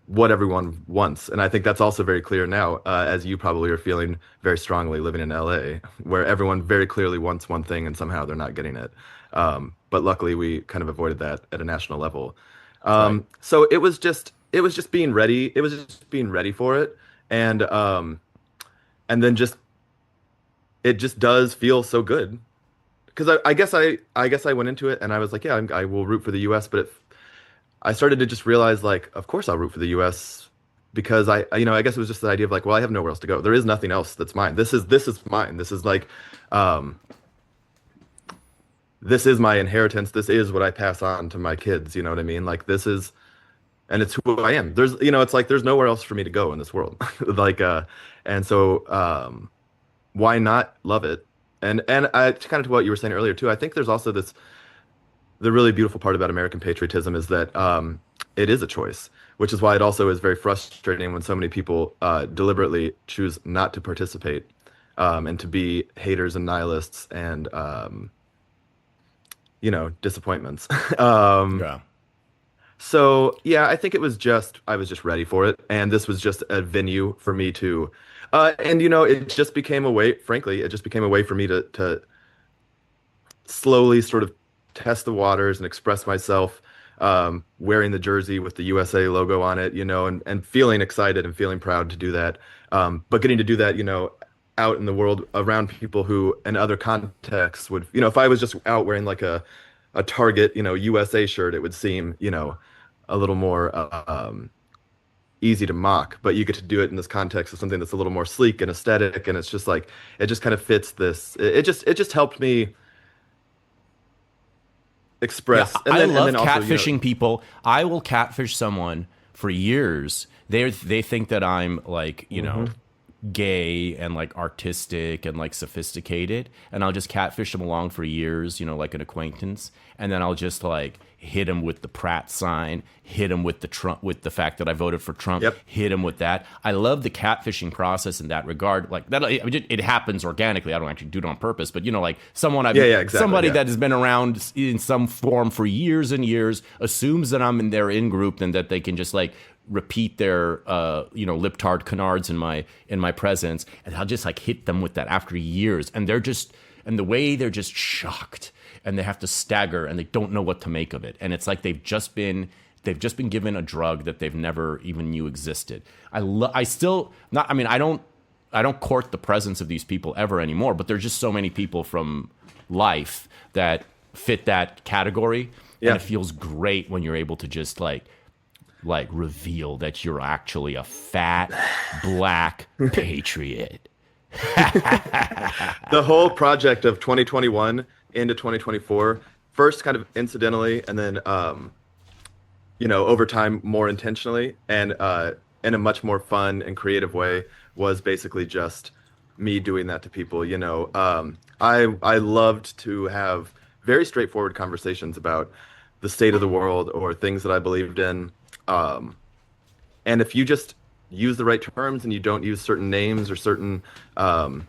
B: what everyone wants. And I think that's also very clear now, as you probably are feeling very strongly living in LA, where everyone very clearly wants one thing and somehow they're not getting it. But luckily we kind of avoided that at a national level.
A: Right.
B: So it was just being ready. It was just being ready for it. And then it just does feel so good because I guess I went into it and I was like, yeah, I will root for the U.S. But I started to just realize like, of course I'll root for the U.S. because I guess it was just the idea of like, well, I have nowhere else to go. There is nothing else that's mine. This is mine. This is like, um, this is my inheritance. This is what I pass on to my kids. You know what I mean? Like this is, and it's who I am. It's like there's nowhere else for me to go in this world. Like, and so why not love it? And I kind of to what you were saying earlier too. I think there's also the really beautiful part about American patriotism is that it is a choice, which is why it also is very frustrating when so many people deliberately choose not to participate and to be haters and nihilists and disappointments.
A: Yeah.
B: So yeah, I think I was just ready for it, and this was just a venue for me to, and it just became a way. Frankly, it just became a way for me to slowly sort of test the waters and express myself, wearing the jersey with the USA logo on it, and feeling excited and feeling proud to do that. But getting to do that, out in the world around people who in other contexts would, if I was just out wearing like a Target, USA shirt, it would seem, a little more easy to mock. But you get to do it in this context of something that's a little more sleek and aesthetic, and it's just like it just kind of fits this. It just helped me express.
A: Yeah,
B: And
A: love
B: then also,
A: catfishing people. I will catfish someone for years. They think that I'm like, gay and like artistic and like sophisticated, and I'll just catfish them along for years, like an acquaintance, and then I'll just like hit him with the Pratt sign, hit him with the Trump, with the fact that I voted for Trump,
B: Yep.
A: hit him with that. I love the catfishing process in that regard. Like that, it happens organically. I don't actually do it on purpose, but like someone
B: exactly,
A: somebody
B: yeah.
A: that has been around in some form for years and years assumes that I'm in their in group and that they can just like repeat their lip-tard canards in my presence, and I'll just like hit them with that after years, and the way they're just shocked and they have to stagger and they don't know what to make of it, and it's like they've just been given a drug that they've never even knew existed. I don't court the presence of these people ever anymore, but there's just so many people from life that fit that category,
B: Yeah.
A: and it feels great when you're able to just like reveal that you're actually a fat black patriot.
B: The whole project of 2021 into 2024, first kind of incidentally, and then over time more intentionally, and in a much more fun and creative way, was basically just me doing that to people. I loved to have very straightforward conversations about the state of the world or things that I believed in. And if you just use the right terms and you don't use certain names or certain, dog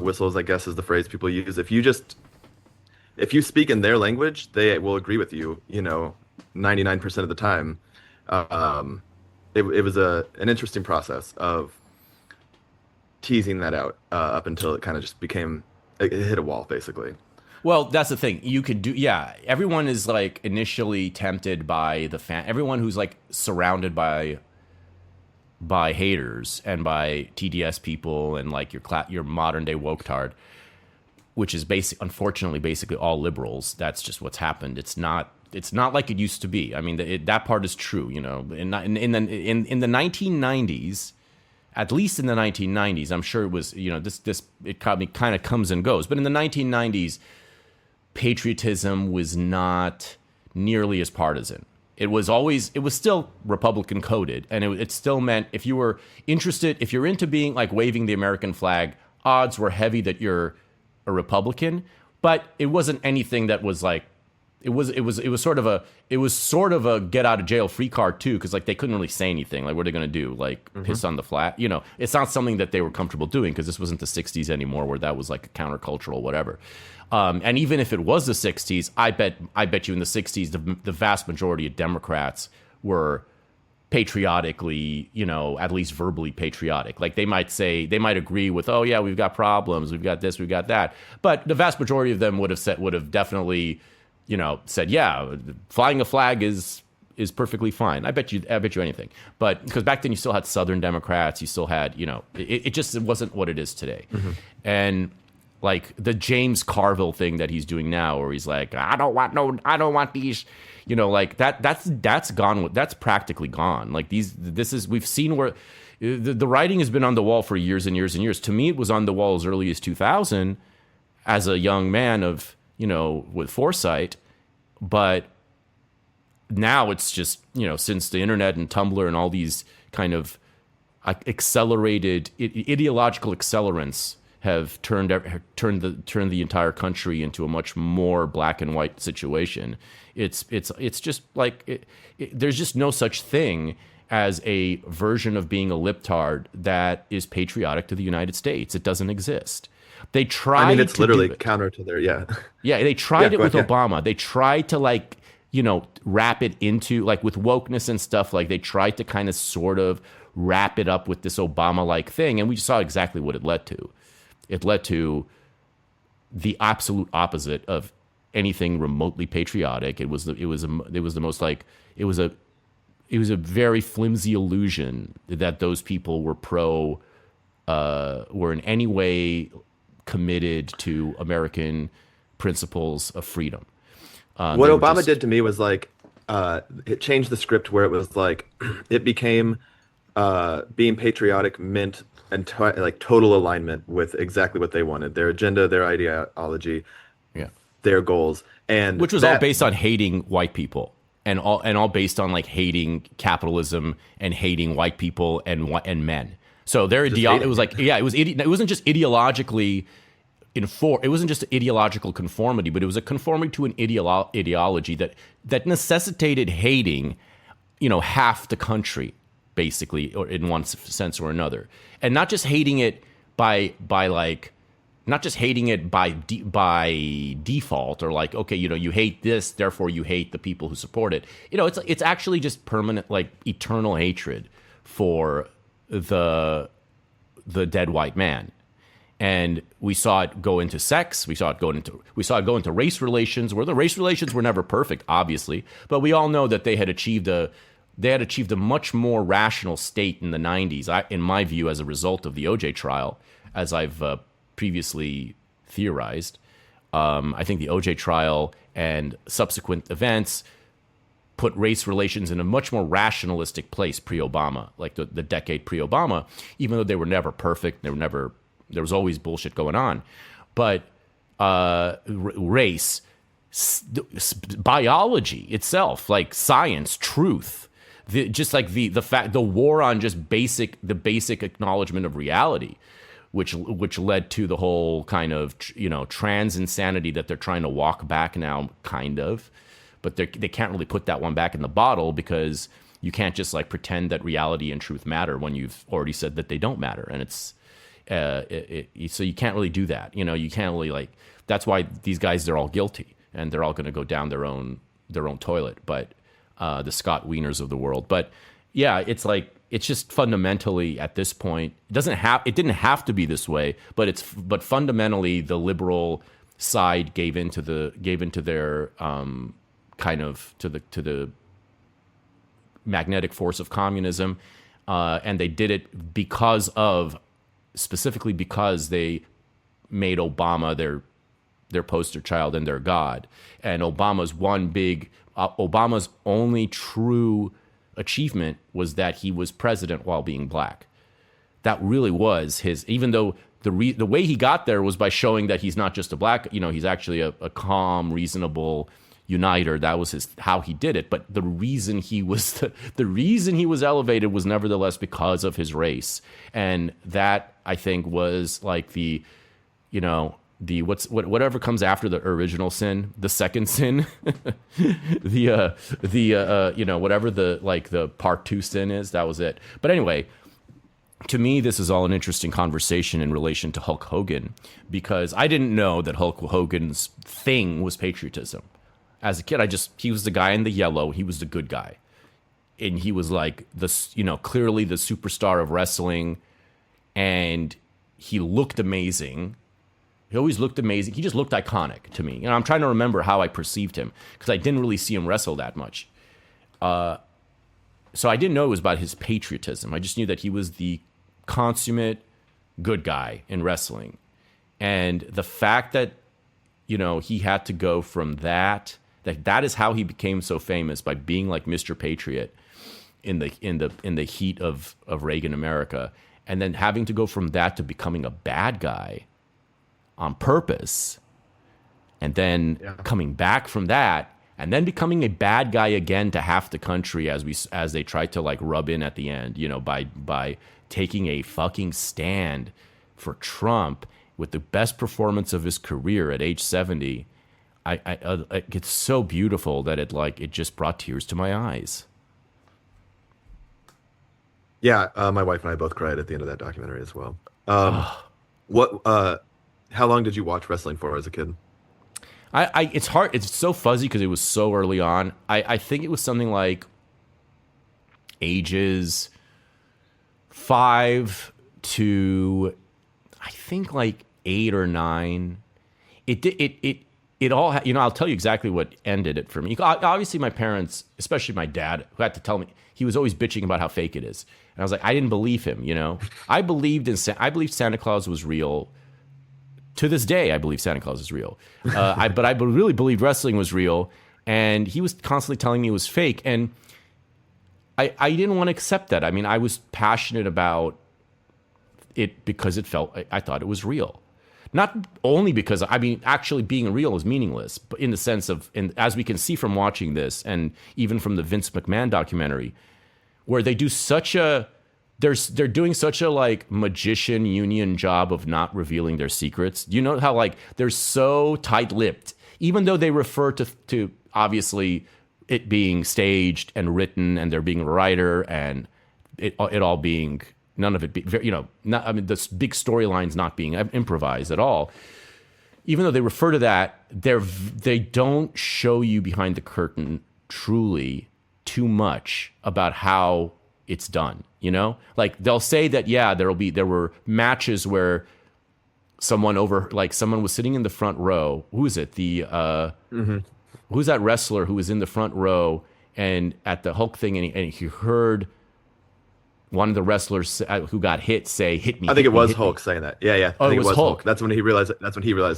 B: whistles, I guess is the phrase people use. If you speak in their language, they will agree with you, 99% of the time. It was an interesting process of teasing that out up until it kind of just it hit a wall, basically.
A: Well, that's the thing. You could do, yeah. Everyone is like initially tempted by everyone who's like surrounded by haters and by TDS people and like your modern day woke-tard, which is unfortunately basically all liberals. That's just what's happened. It's not like it used to be. I mean, that part is true. In the 1990s. At least in the 1990s, I'm sure it was, it kind of comes and goes. But in the 1990s, patriotism was not nearly as partisan. It was still Republican coded, and it still meant if you're into being like waving the American flag, odds were heavy that you're a Republican. But it wasn't anything that was like, it was sort of a get out of jail free card too, because like they couldn't really say anything. Like, what are they going to do? Like piss on the flag? It's not something that they were comfortable doing, because this wasn't the 60s anymore, where that was like a countercultural whatever. And even if it was the 60s, I bet you in the 60s the vast majority of Democrats were patriotically, at least verbally patriotic. Like they might agree with, oh yeah, we've got problems, we've got this, we've got that, but the vast majority of them would have definitely said, yeah, flying a flag is perfectly fine. I bet you anything. But because back then you still had Southern Democrats, you still had, it wasn't what it is today. Mm-hmm. And Like the James Carville thing that he's doing now, where he's like, I don't want these, like that's gone. That's practically gone. Like we've seen where the writing has been on the wall for years and years and years. To me, it was on the wall as early as 2000 as a young man of, with foresight. But now it's just, since the internet and Tumblr and all these kind of accelerated ideological accelerants have turned the entire country into a much more black and white situation. It's just like there's just no such thing as a version of being a libtard that is patriotic to the United States. It doesn't exist. They tried.
B: I mean, it's
A: to
B: literally
A: do it.
B: Counter to their
A: Yeah, they tried it with
B: ahead,
A: Obama. They tried to wrap it into with wokeness and stuff. Like they tried to kind of sort of wrap it up with this Obama-like thing, and we saw exactly what it led to. It led to the absolute opposite of anything remotely patriotic. It was a very flimsy illusion that those people were were in any way committed to American principles of freedom.
B: what Obama did to me was it changed the script where it was it became being patriotic meant total alignment with exactly what they wanted, their agenda, their ideology, their goals, and
A: which was all based on hating white people and all based on hating capitalism and hating white people and men. So their ideology, it wasn't just ideologically it wasn't just ideological conformity, but it was a conformity to an ideology that necessitated hating, half the country, basically, or in one sense or another, and not just hating it by default, or okay, you hate this, therefore you hate the people who support it. It's actually just permanent, eternal hatred for the dead white man. And we saw it go into sex. We saw it go into race relations, where the race relations were never perfect, obviously, but we all know that they had achieved a much more rational state in the 90s, in my view, as a result of the OJ trial, as I've previously theorized. I think the OJ trial and subsequent events put race relations in a much more rationalistic place pre-Obama, like the decade pre-Obama, even though they were never perfect. There was always bullshit going on. But race, biology itself, science, truth, the war on just the basic acknowledgement of reality, which led to the whole kind of trans insanity that they're trying to walk back now, kind of, but they can't really put that one back in the bottle, because you can't just pretend that reality and truth matter when you've already said that they don't matter, and it's so you can't really do that. You can't really that's why these guys, they're all guilty, and they're all going to go down their own toilet. But the Scott Wieners of the world. But yeah, it's just fundamentally at this point, it didn't have to be this way, but fundamentally the liberal side gave into their kind of to the magnetic force of communism, and they did it specifically because they made Obama their poster child and their god. And Obama's only true achievement was that he was president while being black. That really was his, even though the way he got there was by showing that he's not just a black, he's actually a calm, reasonable uniter. That was how he did it. But the reason he was elevated was nevertheless because of his race. And that, I think, was whatever comes after the original sin, the second sin, whatever the part 2 sin is, that was it. But anyway, to me, this is all an interesting conversation in relation to Hulk Hogan, because I didn't know that Hulk Hogan's thing was patriotism. As a kid, he was the guy in the yellow. He was the good guy. And he was clearly the superstar of wrestling. And he looked amazing. He always looked amazing. He just looked iconic to me. I'm trying to remember how I perceived him, because I didn't really see him wrestle that much. So I didn't know it was about his patriotism. I just knew that he was the consummate good guy in wrestling. And the fact that, he had to go from that is how he became so famous, by being like Mr. Patriot in the heat of Reagan America, and then having to go from that to becoming a bad guy on purpose, and then coming back from that, and then becoming a bad guy again to half the country as they tried to like rub in at the end, by taking a fucking stand for Trump with the best performance of his career at age 70. It's so beautiful that it just brought tears to my eyes.
B: Yeah, my wife and I both cried at the end of that documentary as well. How long did you watch wrestling for as a kid?
A: It's hard. It's so fuzzy because it was so early on. I think it was something like ages 5 to, I think, like 8 or 9. It all, I'll tell you exactly what ended it for me. Obviously, my parents, especially my dad, who had to tell me, he was always bitching about how fake it is. And I was like, I didn't believe him, I believed Santa Claus was real. To this day, I believe Santa Claus is real. But I really believed wrestling was real. And he was constantly telling me it was fake. And I didn't want to accept that. I mean, I was passionate about it because I thought it was real. Not only because, actually being real is meaningless, but in the sense of, and as we can see from watching this, and even from the Vince McMahon documentary, where they do they're doing such a like magician union job of not revealing their secrets. You know how like they're so tight-lipped, even though they refer to obviously it being staged and written, and there being a writer, and it all being, none of it be, the big storylines not being improvised at all. Even though they refer to that, they don't show you behind the curtain truly too much about how it's done. Like they'll say that, there were matches where someone was sitting in the front row. Who is it? Who's that wrestler who was in the front row and at the Hulk thing, and he heard one of the wrestlers who got hit say, "Hit me."
B: I think it was Hulk saying that. Yeah.
A: Oh, it was Hulk.
B: That's when he realized it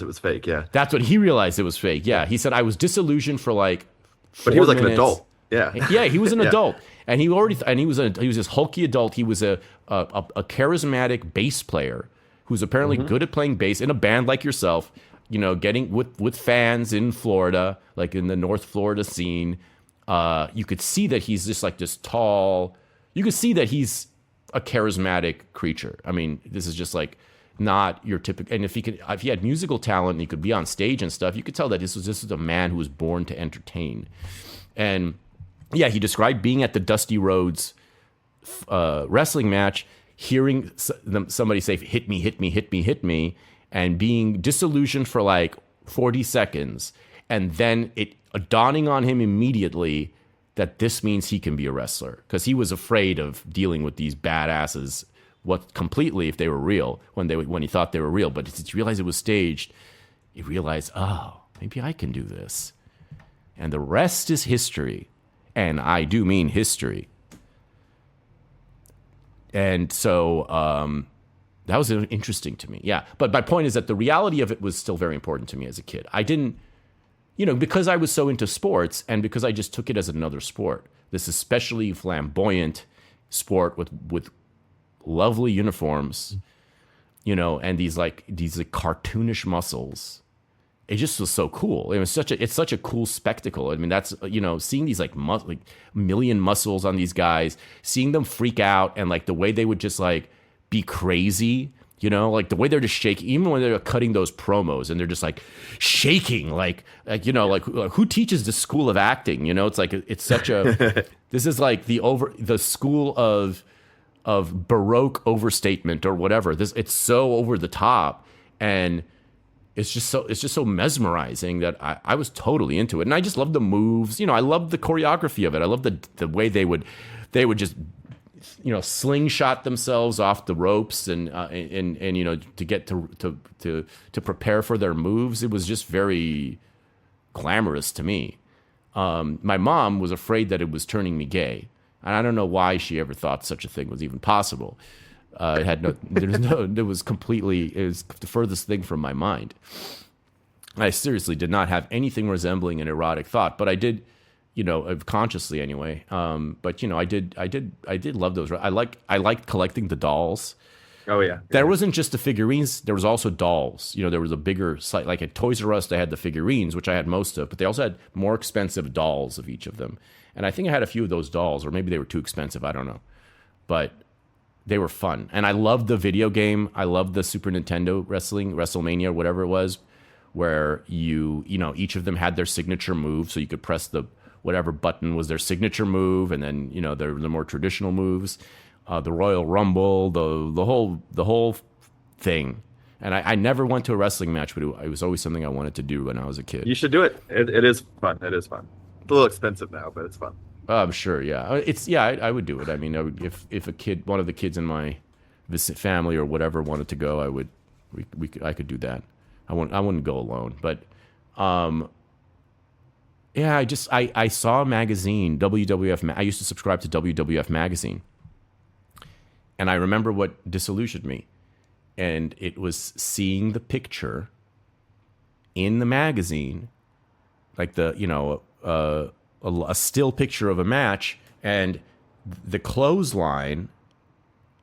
B: was fake. Yeah.
A: That's when he realized it was fake. Yeah. He said, "I was disillusioned for like 4
B: But he was like
A: minutes."
B: an adult. Yeah.
A: Yeah, he was an adult. And he was this hulky adult. He was a charismatic bass player who's apparently good at playing bass in a band like yourself, getting with fans in Florida, like in the North Florida scene. You could see that he's just like this tall. You could see that he's a charismatic creature. I mean, this is just like not your typical. And if he had musical talent and he could be on stage and stuff, you could tell that this was a man who was born to entertain. And yeah, he described being at the Dusty Rhodes wrestling match, hearing somebody say, "Hit me, hit me, hit me, hit me," and being disillusioned for like 40 seconds. And then it dawning on him immediately that this means he can be a wrestler, because he was afraid of dealing with these badasses completely if they were real, when he thought they were real. But he realized it was staged. He realized, oh, maybe I can do this. And the rest is history. And I do mean history. And so that was interesting to me. Yeah. But my point is that the reality of it was still very important to me as a kid. I didn't, because I was so into sports, and because I just took it as another sport, this especially flamboyant sport with lovely uniforms, and these cartoonish muscles. It just was so cool. It's such a cool spectacle. I mean, that's, seeing these like million muscles on these guys, seeing them freak out, and like the way they would just like be crazy, like the way they're just shaking, even when they're cutting those promos and they're just like shaking, like who teaches the school of acting? It's like, it's such a, this is like the school of Baroque overstatement or whatever. It's so over the top, and it's just so mesmerizing that I was totally into it. And I just love the moves. I love the choreography of it. I love the way they would just, slingshot themselves off the ropes and to get to prepare for their moves. It was just very glamorous to me. My mom was afraid that it was turning me gay. And I don't know why she ever thought such a thing was even possible. It had no, there's no, it was completely, it was the furthest thing from my mind. I seriously did not have anything resembling an erotic thought, but I did, consciously anyway. But I did love those. I liked collecting the dolls.
B: Oh yeah,
A: There
B: yeah.
A: wasn't just the figurines. There was also dolls. There was a bigger site, like at Toys R Us. They had the figurines, which I had most of, but they also had more expensive dolls of each of them. And I think I had a few of those dolls, or maybe they were too expensive. I don't know, but they were fun. And I loved the video game. I loved the Super Nintendo wrestling, WrestleMania, whatever it was, where each of them had their signature move, so you could press the whatever button was their signature move, and then the more traditional moves, the Royal Rumble, the whole thing. And I never went to a wrestling match, but it was always something I wanted to do when I was a kid.
B: You should do it. It is fun. It is fun. It's a little expensive now, but it's fun.
A: I'm sure, yeah. I would do it. I mean, if a kid, one of the kids in my family or whatever wanted to go, I could do that. I wouldn't go alone, but yeah, I saw a magazine, WWF. I used to subscribe to WWF magazine, and I remember what disillusioned me, and it was seeing the picture in the magazine, like a still picture of a match, and the clothesline,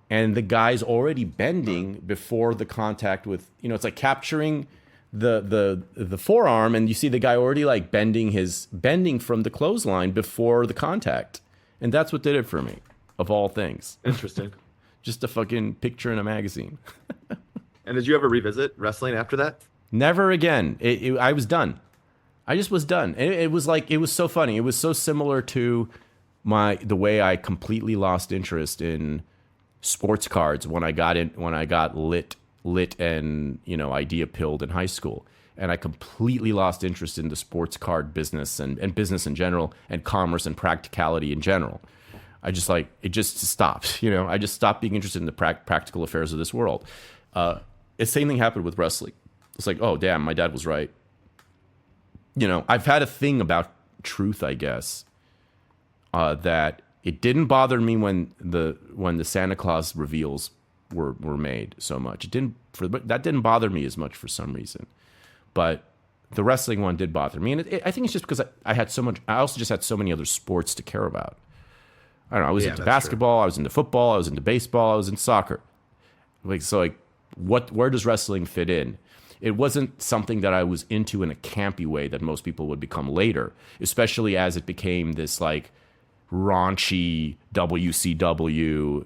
A: and the guy's already bending before the contact with, it's like capturing the forearm, and you see the guy already like bending from the clothesline before the contact. And that's what did it for me, of all things.
B: Interesting.
A: Just a fucking picture in a magazine.
B: And did you ever revisit wrestling after that?
A: Never again. I was done. I just was done. It was like, it was so funny. It was so similar to the way I completely lost interest in sports cards when I got lit and idea pilled in high school, and I completely lost interest in the sports card business and business in general, and commerce and practicality in general. I just it just stopped. I just stopped being interested in the practical affairs of this world. The same thing happened with wrestling. It's like, oh damn, my dad was right. I've had a thing about truth, I guess, that it didn't bother me when the Santa Claus reveals were made so much. That didn't bother me as much for some reason, but the wrestling one did bother me, and I think it's just because I had so much. I also just had so many other sports to care about. I don't know. I was into basketball. True. I was into football. I was into baseball. I was into soccer. Where does wrestling fit in? It wasn't something that I was into in a campy way that most people would become later, especially as it became this like raunchy WCW,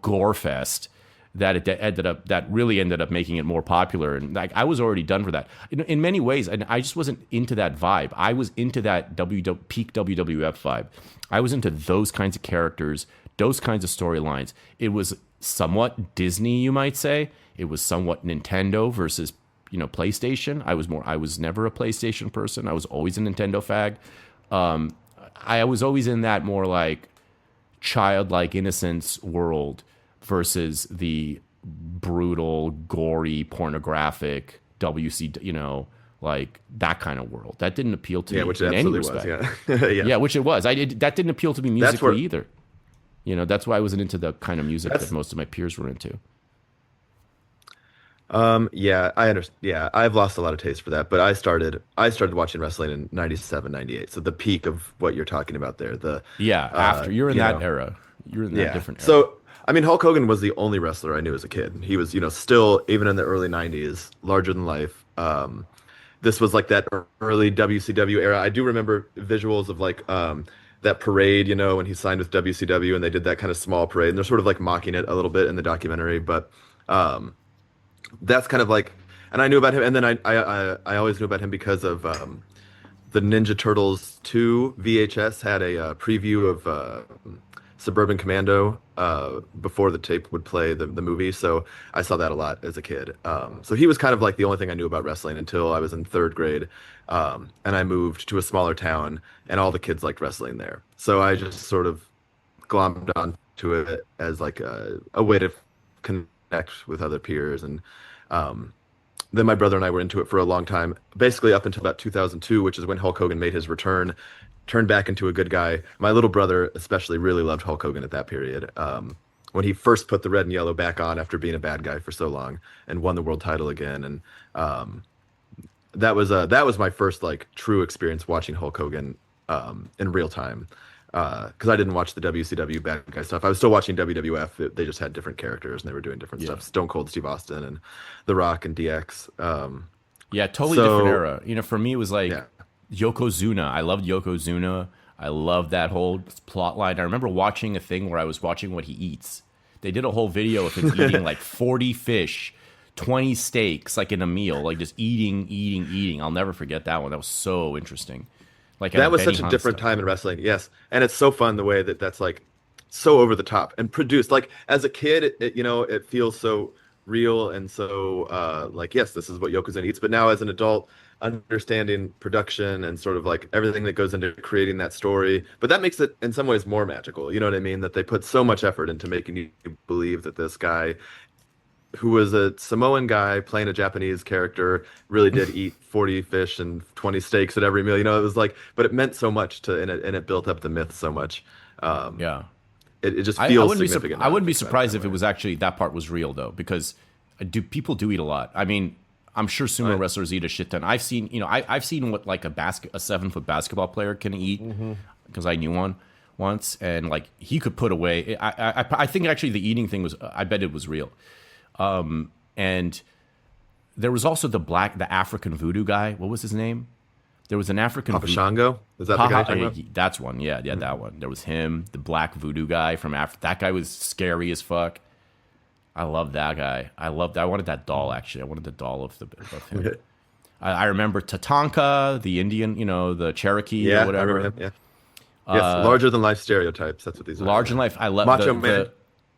A: gore fest that really ended up making it more popular. And like, I was already done for that in many ways. And I just wasn't into that vibe. I was into that peak WWF vibe. I was into those kinds of characters, those kinds of storylines. It was somewhat Disney, you might say. It was somewhat Nintendo versus PlayStation. I was never a PlayStation person. I was always a Nintendo fag. I was always in that more like childlike innocence world versus the brutal, gory, pornographic like that kind of world. That didn't appeal to me
B: which
A: in
B: it
A: any
B: absolutely
A: respect.
B: was, yeah.
A: Yeah, which it was. That didn't appeal to me musically either. That's why I wasn't into the kind of music that most of my peers were into.
B: Yeah, I understand. Yeah, I've lost a lot of taste for that, but I started watching wrestling in 97, 98. So the peak of what you're talking about there,
A: after you're in that era, you're in that different era.
B: So, I mean, Hulk Hogan was the only wrestler I knew as a kid. He was, still even in the early 90s, larger than life. This was like that early WCW era. I do remember visuals of like, that parade, when he signed with WCW, and they did that kind of small parade, and they're sort of like mocking it a little bit in the documentary, but, that's kind of like, and I knew about him, and then I always knew about him because of the Ninja Turtles 2 VHS had a preview of Suburban Commando before the tape would play the movie, so I saw that a lot as a kid. So he was kind of like the only thing I knew about wrestling until I was in third grade, and I moved to a smaller town, and all the kids liked wrestling there. So I just sort of glommed onto it as like a way to connect with other peers, and then my brother and I were into it for a long time, basically up until about 2002, which is when Hulk Hogan made his return, turned back into a good guy. My little brother especially really loved Hulk Hogan at that period. when he first put the red and yellow back on after being a bad guy for so long and won the world title again. And that was my first like true experience watching Hulk Hogan in real time. Because I didn't watch the WCW bad guy stuff. I was still watching WWF. They just had different characters and they were doing different stuff. Stone Cold Steve Austin and The Rock and DX.
A: Yeah, totally different era. You know, for me, it was like Yokozuna. I loved Yokozuna. I loved that whole plot line. I remember watching a thing where I was watching what he eats. They did a whole video of him eating like 40 fish, 20 steaks, like in a meal, like just eating. I'll never forget that one. That was so interesting. Like
B: that was such a different time in wrestling. Yes. And it's so fun the way that that's like so over the top and produced. Like as a kid, it feels so real and so like, yes, this is what Yokozuna eats. But now as an adult, understanding production and sort of like everything that goes into creating that story. But that makes it in some ways more magical. You know what I mean? That they put so much effort into making you believe that this guy who was a Samoan guy playing a Japanese character really did eat 40 fish and 20 steaks at every meal. You know, it was like, but it meant so much and it built up the myth so much. It just feels significant.
A: I wouldn't be surprised if it was actually that part was real though, because people do eat a lot. I mean, I'm sure sumo wrestlers eat a shit ton. I've seen what like a 7-foot basketball player can eat because I knew one once, and like he could put away. I think actually the eating thing was. I bet it was real. And there was also the African voodoo guy. What was his name? There was an African
B: Papa Shango. Is that the guy you're talking about?
A: That's one. Yeah, that one. There was him, the black voodoo guy from Africa. That guy was scary as fuck. I love that guy. I wanted that doll actually. I wanted the doll of him. I remember Tatanka, the Indian, the Cherokee or whatever.
B: I remember him. Yeah. Yes, larger than life stereotypes. That's what these are.
A: Larger than life. I love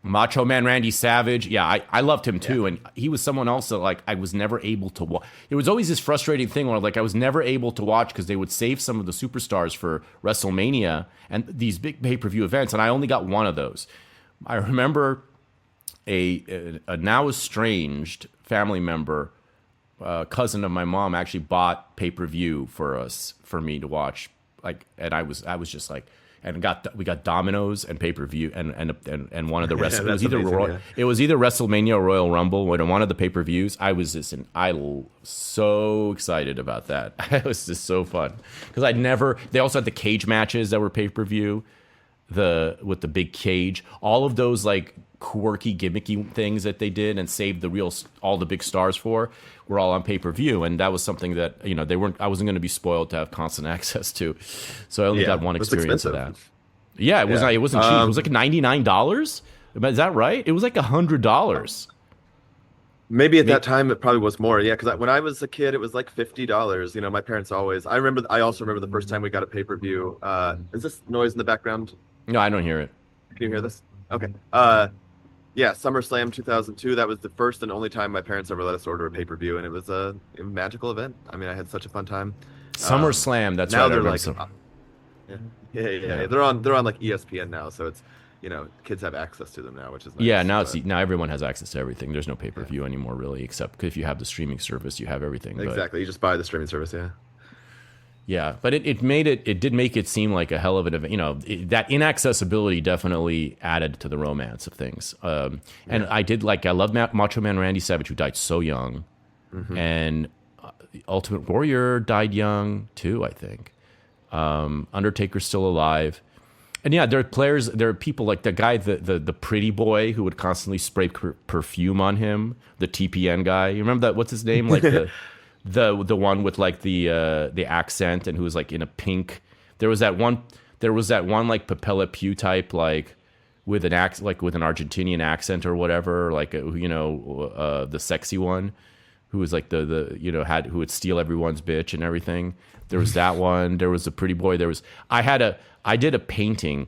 A: Macho Man Randy Savage. Yeah, I loved him too. And he was someone else that like I was never able to watch. It was always this frustrating thing where like I was never able to watch because they would save some of the superstars for WrestleMania and these big pay-per-view events, and I only got one of those. I remember a now estranged family member, cousin of my mom, actually bought pay-per-view for me to watch. Like, and I was just like. And we got Domino's and pay-per-view and one of the rest. It was either WrestleMania or Royal Rumble. When one of the pay-per-views, I was so excited about that. It was just so fun because They also had the cage matches that were pay-per-view, with the big cage. All of those like quirky, gimmicky things that they did and saved all the big stars for were all on pay-per-view, and that was something that I wasn't going to be spoiled to have constant access to, so I only got one experience of that. Yeah, it wasn't cheap. It was like $99. Is that right? It was like $100.
B: Maybe at that time it probably was more. Yeah, because when I was a kid, it was like $50. My parents always. I also remember the first time we got a pay-per-view. Is this noise in the background?
A: No, I don't hear it.
B: Can you hear this? Okay. Yeah, SummerSlam 2002. That was the first and only time my parents ever let us order a pay-per-view, and it was a magical event. I mean, I had such a fun time.
A: SummerSlam. That's
B: now
A: right.
B: They're like, yeah. They're on like ESPN now, so it's kids have access to them now, which is nice.
A: Yeah. Now everyone has access to everything. There's no pay-per-view anymore, really, except if you have the streaming service, you have everything.
B: Exactly. You just buy the streaming service. Yeah.
A: Yeah, but it did make it seem like a hell of an event. That inaccessibility definitely added to the romance of things. And I loved Macho Man Randy Savage, who died so young, and Ultimate Warrior died young too, I think. Undertaker's still alive, and yeah, there are people like the guy, the pretty boy who would constantly spray perfume on him, the TPN guy. You remember that? What's his name? Like the one with like the accent and who was like in a pink. There was that one like Papella Pew type, like with an Argentinian accent or whatever, like the sexy one who was like who would steal everyone's bitch and everything. There was that one. There was the pretty boy. I did a painting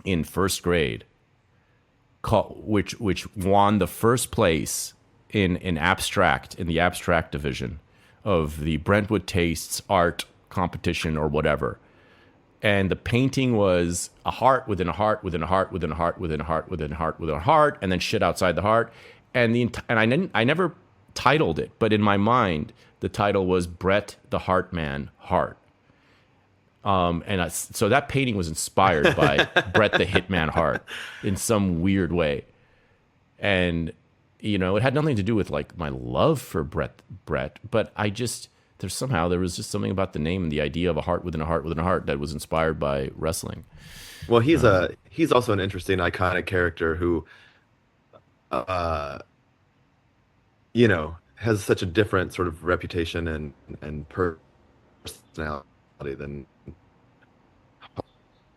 A: in first grade which won the first place in the abstract division of the Brentwood Tastes art competition or whatever. And the painting was a heart within a heart within a heart within a heart within a heart within a heart within a heart, and then shit outside the heart. And I never titled it, but in my mind, the title was Brett the Heart Man Heart. So that painting was inspired by Bret the Hitman Hart in some weird way. And, it had nothing to do with like my love for Bret, but there was just something about the name and the idea of a heart within a heart within a heart that was inspired by wrestling.
B: Well, he's also an interesting, iconic character who, uh, has such a different sort of reputation and personality than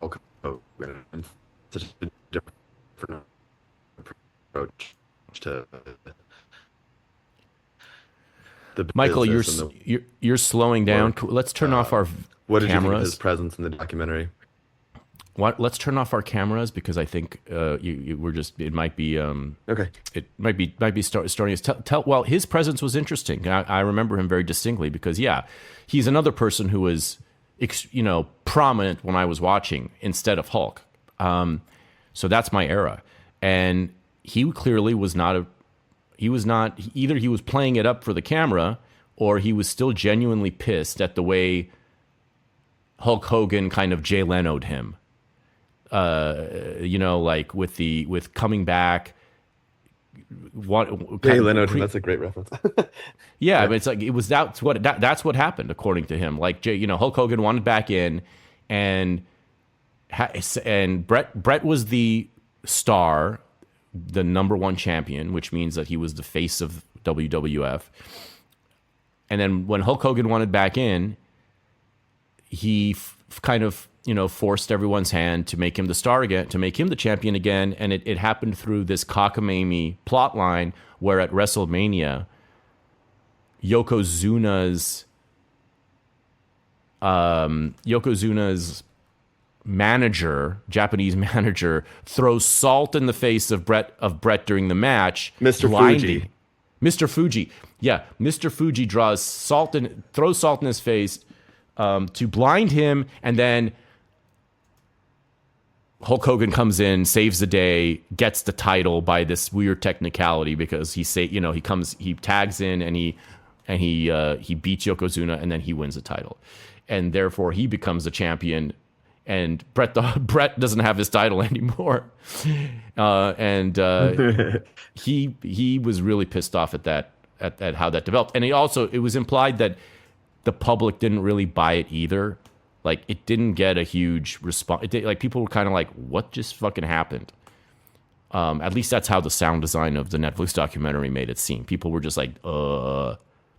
B: Hulk Hogan, and such a different approach to the
A: Michael,
B: business and the
A: you're slowing down.
B: work.
A: Let's turn off
B: Um,
A: our
B: what did you think of his
A: cameras.
B: presence in the documentary?
A: Let's turn off our cameras because I think we're just.
B: Okay.
A: It might be starting. Well, his presence was interesting. I remember him very distinctly because yeah, he's another person who was prominent when I was watching instead of Hulk. So that's my era, and he clearly was not a. He was not either. He was playing it up for the camera, or he was still genuinely pissed at the way Hulk Hogan kind of Jay Leno'd him. Like with coming back.
B: Jay Leno, that's a great reference.
A: Yeah, I
B: Yeah.
A: mean, it's like that's what happened according to him. Like Hulk Hogan wanted back in, and and Brett was the star, the number one champion, which means that he was the face of WWF. And then when Hulk Hogan wanted back in, he kind of forced everyone's hand to make him the star again, to make him the champion again, and it happened through this cockamamie plot line where at WrestleMania, Yokozuna's Yokozuna's manager, Japanese manager, throws salt in the face of Brett during the match,
B: Mr.
A: blinding
B: Fuji.
A: Mr. Fuji. Yeah, Mr. Fuji throws salt in his face to blind him, and then Hulk Hogan comes in, saves the day, gets the title by this weird technicality because he tags in and he beats Yokozuna and then he wins the title, and therefore he becomes the champion. And Brett doesn't have his title anymore, and he was really pissed off at that at how that developed. And it was implied that the public didn't really buy it either. Like it didn't get a huge response. Like people were kind of like, "What just fucking happened?" At least that's how the sound design of the Netflix documentary made it seem. People were just like,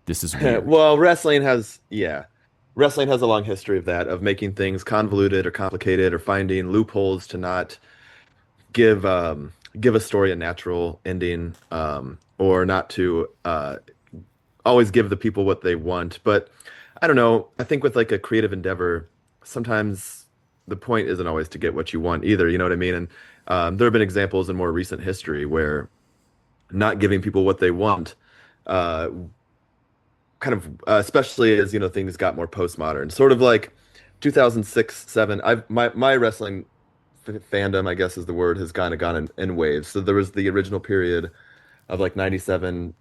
A: this is weird."
B: Well, wrestling has a long history of that, of making things convoluted or complicated or finding loopholes to not give a story a natural ending, or not to always give the people what they want. But I don't know. I think with like a creative endeavor, sometimes the point isn't always to get what you want either. You know what I mean? And there have been examples in more recent history where not giving people what they want, uh, kind of, especially as things got more postmodern, sort of like 2006, seven. My wrestling fandom, I guess is the word, has kind of gone in waves. So there was the original period of like 97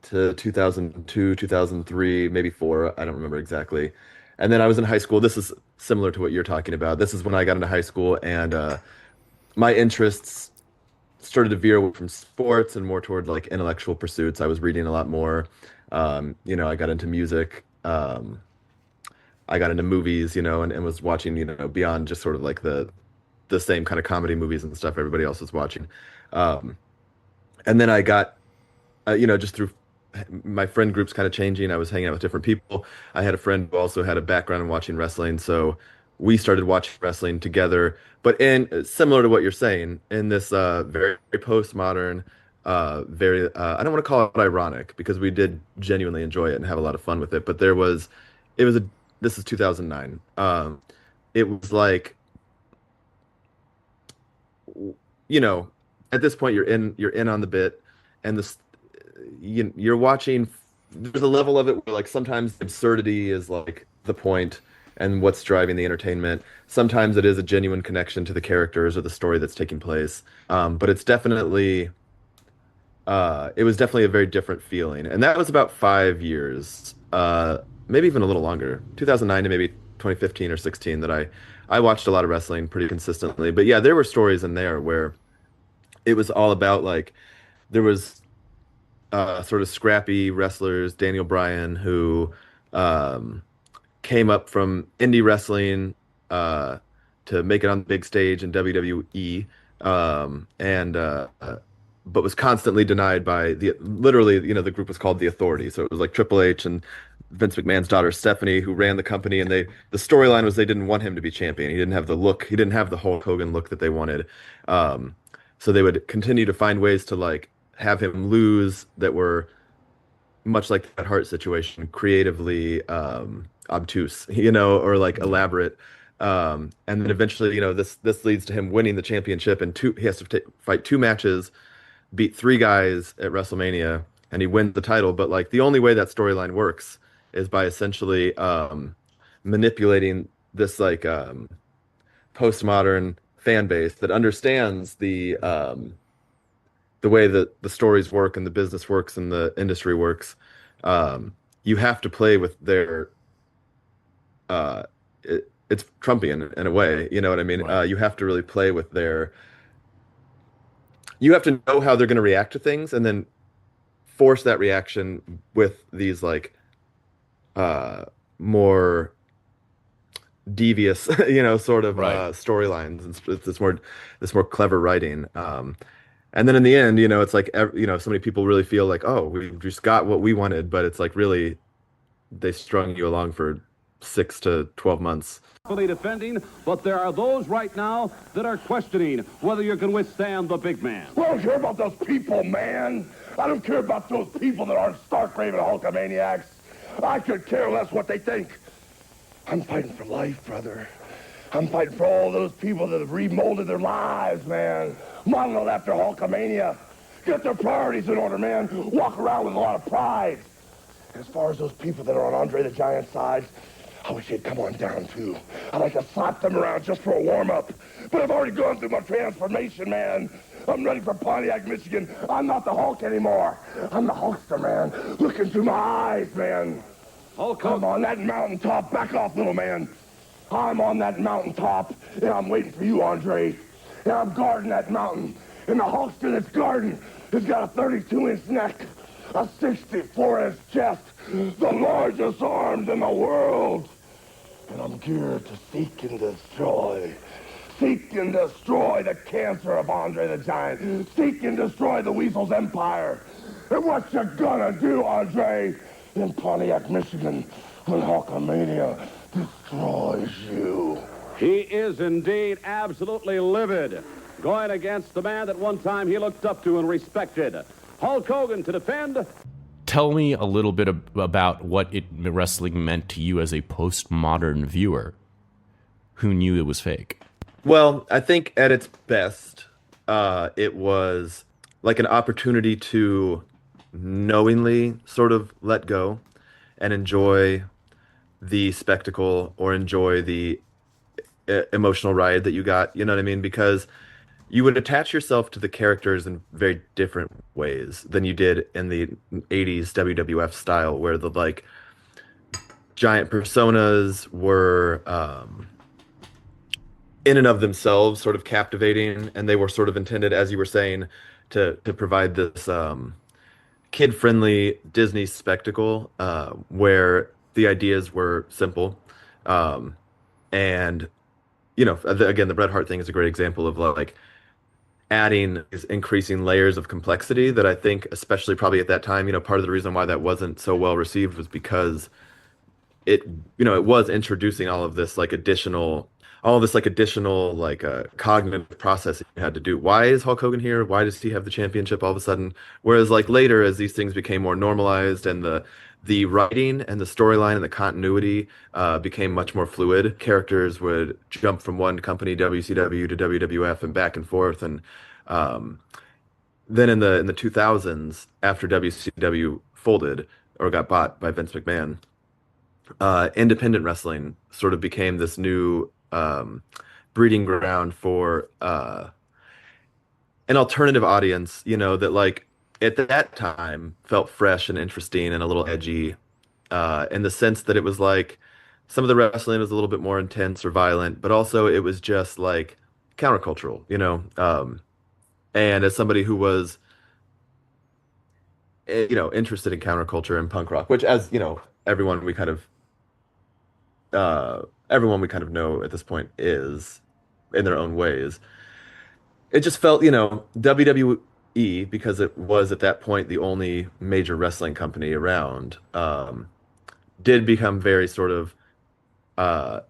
B: to 2002, 2003, maybe four. I don't remember exactly. And then I was in high school. This is similar to what you're talking about. This is when I got into high school, and my interests started to veer away from sports and more toward like intellectual pursuits. I was reading a lot more. I got into music. I got into movies, and was watching, beyond just sort of like the same kind of comedy movies and stuff everybody else was watching. Um, and then I got, just through my friend groups kind of changing, I was hanging out with different people. I had a friend who also had a background in watching wrestling, so we started watching wrestling together. But in similar to what you're saying, in this very postmodern, very I don't want to call it ironic because we did genuinely enjoy it and have a lot of fun with it. But it was a this is 2009. It was like, you know, at this point you're in on the bit, and you're watching. There's a level of it where like sometimes absurdity is like the point and what's driving the entertainment. Sometimes it is a genuine connection to the characters or the story that's taking place. But it was definitely a very different feeling, and that was about 5 years, maybe even a little longer, 2009 to maybe 2015 or 16 that I watched a lot of wrestling pretty consistently. But yeah, there were stories in there where it was all about like there was sort of scrappy wrestlers, Daniel Bryan, who um, came up from indie wrestling uh, to make it on the big stage in WWE, and but was constantly denied by the literally, the group was called the Authority. So it was like Triple H and Vince McMahon's daughter Stephanie who ran the company, and the storyline was they didn't want him to be champion. He didn't have the look. He didn't have the Hulk Hogan look that they wanted. Um, so they would continue to find ways to like have him lose that were much like that Hart situation, creatively obtuse, or like elaborate. And then eventually, this leads to him winning the championship, and he has to fight two matches, beat three guys at WrestleMania, and he wins the title. But like the only way that storyline works is by essentially manipulating this like postmodern fan base that understands the way that the stories work and the business works and the industry works. You have to play with their it's Trumpian in a way, you know what I mean?
A: Right.
B: You have to really play with you have to know how they're going to react to things and then force that reaction with these like more devious, sort of
A: Right.
B: storylines, and this more clever writing. And then in the end, it's like so many people really feel like, oh, we just got what we wanted, but it's like really they strung you along for 6 to 12 months.
C: Defending, but there are those right now that are questioning whether you can withstand the big man.
D: I don't care about those people, man. I don't care about those people that aren't stark raving Hulkamaniacs. I could care less what they think. I'm fighting for life, brother. I'm fighting for all those people that have remolded their lives, man. Modeled after Hulkamania. Get their priorities in order, man. Walk around with a lot of pride. As far as those people that are on Andre the Giant's side, I wish they'd come on down, too. I'd like to slap them around just for a warm-up. But I've already gone through my transformation, man. I'm ready for Pontiac, Michigan. I'm not the Hulk anymore. I'm the Hulkster, man. Look into my eyes, man.
C: Hulk
D: I'm
C: Hogan.
D: on that mountaintop. Back off, little man. I'm on that mountaintop, and I'm waiting for you, Andre. And I'm guarding that mountain. And the Hulkster that's guarding has got a 32-inch neck, a 64-inch chest, the largest arms in the world. And I'm geared to seek and destroy. Seek and destroy the cancer of Andre the Giant. Seek and destroy the Weasel's empire. And what you gonna do, Andre, in Pontiac, Michigan, when Hulkamania destroys you?
C: He is indeed absolutely livid, going against the man that one time he looked up to and respected. Hulk Hogan to defend.
A: Tell me a little bit about what wrestling meant to you as a postmodern viewer who knew it was fake.
B: Well, I think at its best, it was like an opportunity to knowingly sort of let go and enjoy the spectacle or enjoy the emotional ride that you got. You know what I mean? Because you would attach yourself to the characters in very different ways than you did in the 80s WWF style, where the like giant personas were in and of themselves sort of captivating, and they were sort of intended, as you were saying, to provide this kid-friendly Disney spectacle where the ideas were simple. And again, the Bret Hart thing is a great example of like adding is increasing layers of complexity that I think, especially probably at that time, part of the reason why that wasn't so well received was because it was introducing all of this like cognitive processing you had to do. Why is Hulk Hogan here? Why does he have the championship all of a sudden? Whereas like later, as these things became more normalized and the writing and the storyline and the continuity became much more fluid, characters would jump from one company, WCW, to WWF and back and forth. And then in the 2000s, after WCW folded or got bought by Vince McMahon, independent wrestling sort of became this new breeding ground for an alternative audience, that like at that time felt fresh and interesting and a little edgy, in the sense that it was like some of the wrestling was a little bit more intense or violent, but also it was just like countercultural, you know. And as somebody who was, interested in counterculture and punk rock, which, as you know, everyone we kind of everyone we kind of know at this point is in their own ways. It just felt, WWE, because it was at that point the only major wrestling company around, did become very sort of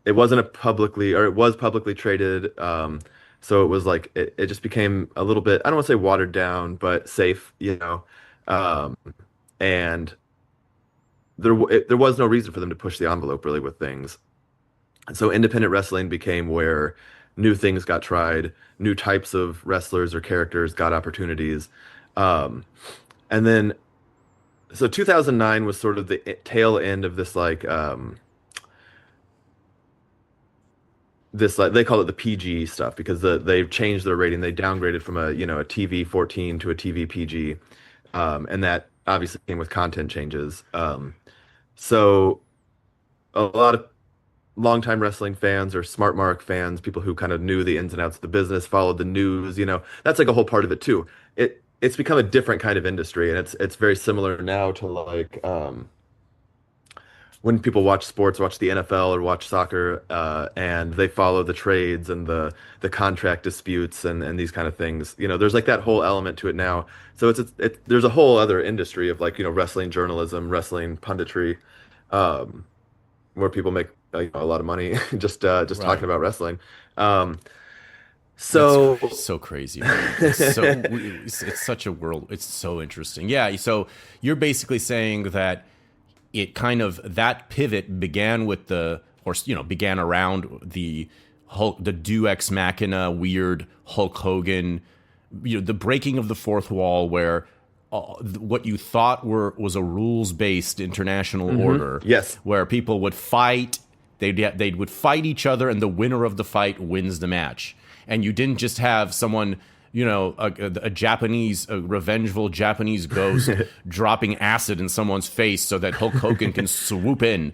B: it wasn't a publicly, or it was publicly traded, so it was like it just became a little bit, I don't want to say watered down, but safe, um, and there was no reason for them to push the envelope really with things. And so independent wrestling became where new things got tried, new types of wrestlers or characters got opportunities. Um, and then, so 2009 was sort of the tail end of this, like, they call it the PG stuff, because they've changed their rating. They downgraded from a TV 14 to a TV PG. And that obviously came with content changes. So a lot of longtime wrestling fans or smart mark fans, people who kind of knew the ins and outs of the business, followed the news, that's like a whole part of it too. It's become a different kind of industry, and it's very similar now to, like, when people watch sports, watch the NFL or watch soccer, and they follow the trades and the contract disputes and these kind of things. There's like that whole element to it now. So there's a whole other industry of, like, wrestling journalism, wrestling punditry, where people make, a lot of money just
A: Right.
B: talking about wrestling. So
A: It's so crazy, man. It's such a world. It's so interesting. Yeah. So you're basically saying that it kind of, that pivot began with began around the Hulk, the Deus Ex Machina, weird Hulk Hogan, the breaking of the fourth wall, where what you thought was a rules-based international order,
B: yes,
A: where people would fight, they would fight each other, and the winner of the fight wins the match. And you didn't just have someone, a revengeful Japanese ghost dropping acid in someone's face so that Hulk Hogan can swoop in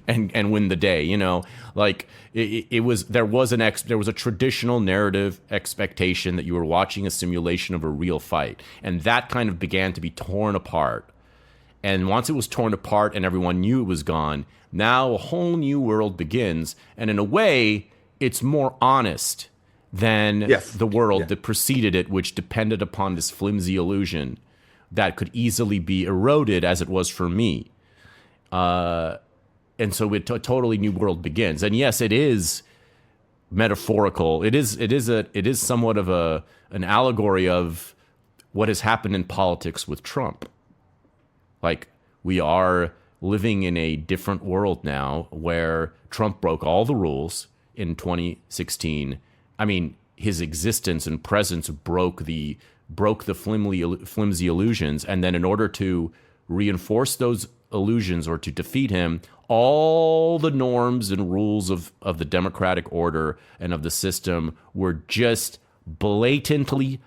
A: and win the day. Like there was a traditional narrative expectation that you were watching a simulation of a real fight, and that kind of began to be torn apart. And once it was torn apart and everyone knew it was gone, now a whole new world begins. And in a way, it's more honest than the world that preceded it, which depended upon this flimsy illusion that could easily be eroded, as it was for me. And so a totally new world begins. And yes, it is metaphorical. It is somewhat of an allegory of what has happened in politics with Trump. Like, we are living in a different world now where Trump broke all the rules in 2016. I mean, his existence and presence broke the flimsy illusions, and then in order to reinforce those illusions or to defeat him, all the norms and rules of the democratic order and of the system were just blatantly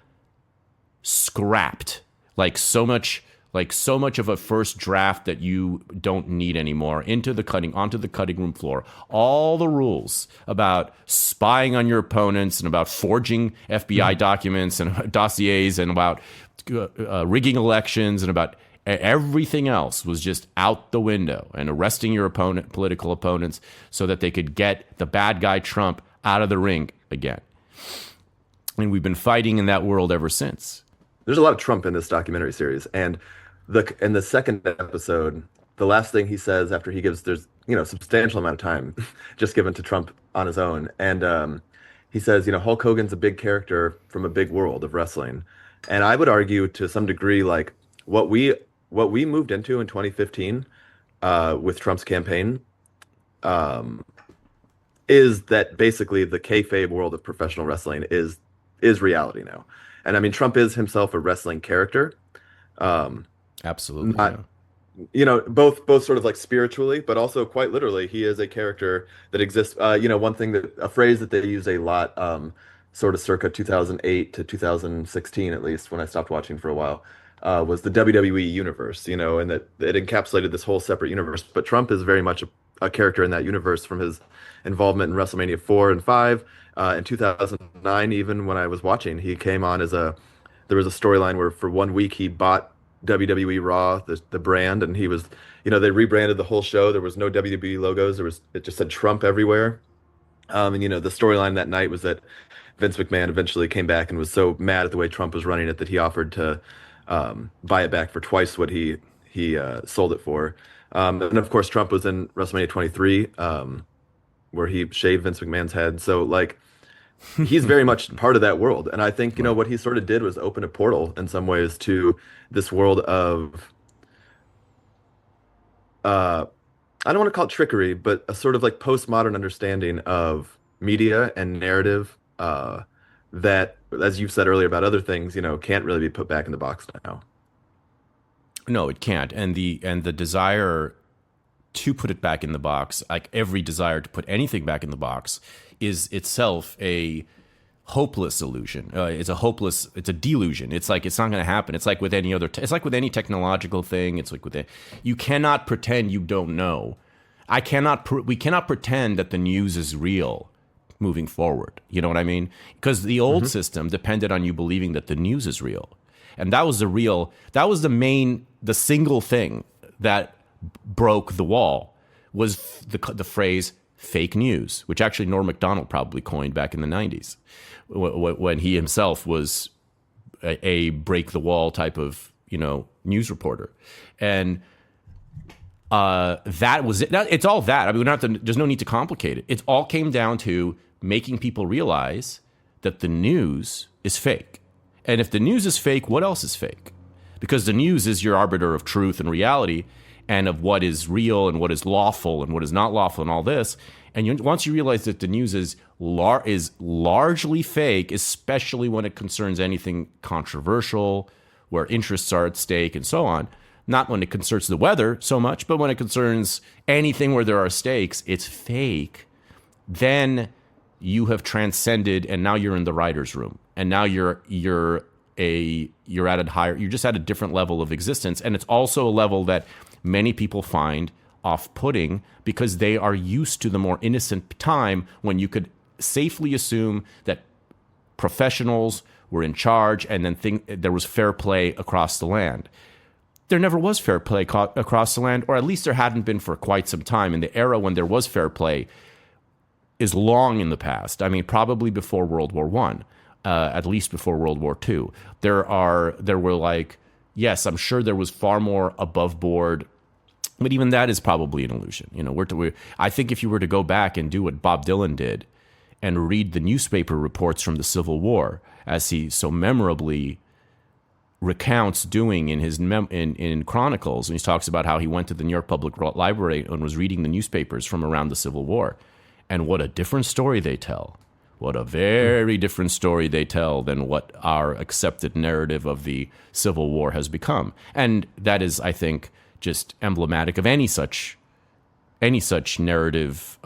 A: scrapped. Like so much of a first draft that you don't need anymore onto the cutting room floor. All the rules about spying on your opponents and about forging FBI documents and dossiers and about rigging elections and about everything else was just out the window, and arresting your political opponents so that they could get the bad guy Trump out of the ring again. And we've been fighting in that world ever since.
B: There's a lot of Trump in this documentary series, and in the second episode, the last thing he says after he gives, there's substantial amount of time just given to Trump on his own, and he says, Hulk Hogan's a big character from a big world of wrestling, and I would argue to some degree, like what we moved into in 2015 with Trump's campaign, is that basically the kayfabe world of professional wrestling is reality now. And I mean, Trump is himself a wrestling character.
A: Absolutely.
B: Both sort of like spiritually, but also quite literally, he is a character that exists. One thing a phrase that they use a lot, sort of circa 2008 to 2016, at least when I stopped watching for a while, was the WWE universe, and that it encapsulated this whole separate universe. But Trump is very much a character in that universe from his involvement in WrestleMania 4 and 5. In 2009, even when I was watching, he came on there was a storyline where for 1 week he bought WWE Raw, the brand, and he was, they rebranded the whole show. There was no WWE logos. It just said Trump everywhere. And the storyline that night was that Vince McMahon eventually came back and was so mad at the way Trump was running it that he offered to buy it back for twice what he sold it for. And of course, Trump was in WrestleMania 23, where he shaved Vince McMahon's head. So like, he's very much part of that world. And I think, what he sort of did was open a portal in some ways to this world of, I don't want to call it trickery, but a sort of like postmodern understanding of media and narrative that, as you've said earlier about other things, can't really be put back in the box now.
A: No, it can't. And the desire to put it back in the box, like every desire to put anything back in the box, is itself a hopeless illusion. It's a delusion. It's like, it's not going to happen. It's like with any other, it's like with any technological thing. It's like you cannot pretend you don't know. We cannot pretend that the news is real moving forward. You know what I mean? Because the old system depended on you believing that the news is real. And that was the single thing that broke the wall, was the phrase fake news, which actually Norm Macdonald probably coined back in the 90s when he himself was a break the wall type of, news reporter. And that was it. It's all that. I mean, there's no need to complicate it. It all came down to making people realize that the news is fake. And if the news is fake, what else is fake? Because the news is your arbiter of truth and reality, and of what is real and what is lawful and what is not lawful and all this. And once you realize that the news is largely fake, especially when it concerns anything controversial, where interests are at stake and so on, not when it concerns the weather so much, but when it concerns anything where there are stakes, it's fake, then you have transcended, and now you're in the writer's room. And now you're just at a different level of existence. And it's also a level that many people find off-putting because they are used to the more innocent time when you could safely assume that professionals were in charge and then there was fair play across the land. There never was fair play across the land, or at least there hadn't been for quite some time. In the era when there was fair play is long in the past. I mean, probably before World War I. At least before World War II. There were like, yes, I'm sure there was far more above board, but even that is probably an illusion. I think if you were to go back and do what Bob Dylan did and read the newspaper reports from the Civil War, as he so memorably recounts doing in his in Chronicles, and he talks about how he went to the New York Public Library and was reading the newspapers from around the Civil War, and what a different story they tell. What a very different story they tell than what our accepted narrative of the Civil War has become. And that is, I think, just emblematic of any such narrative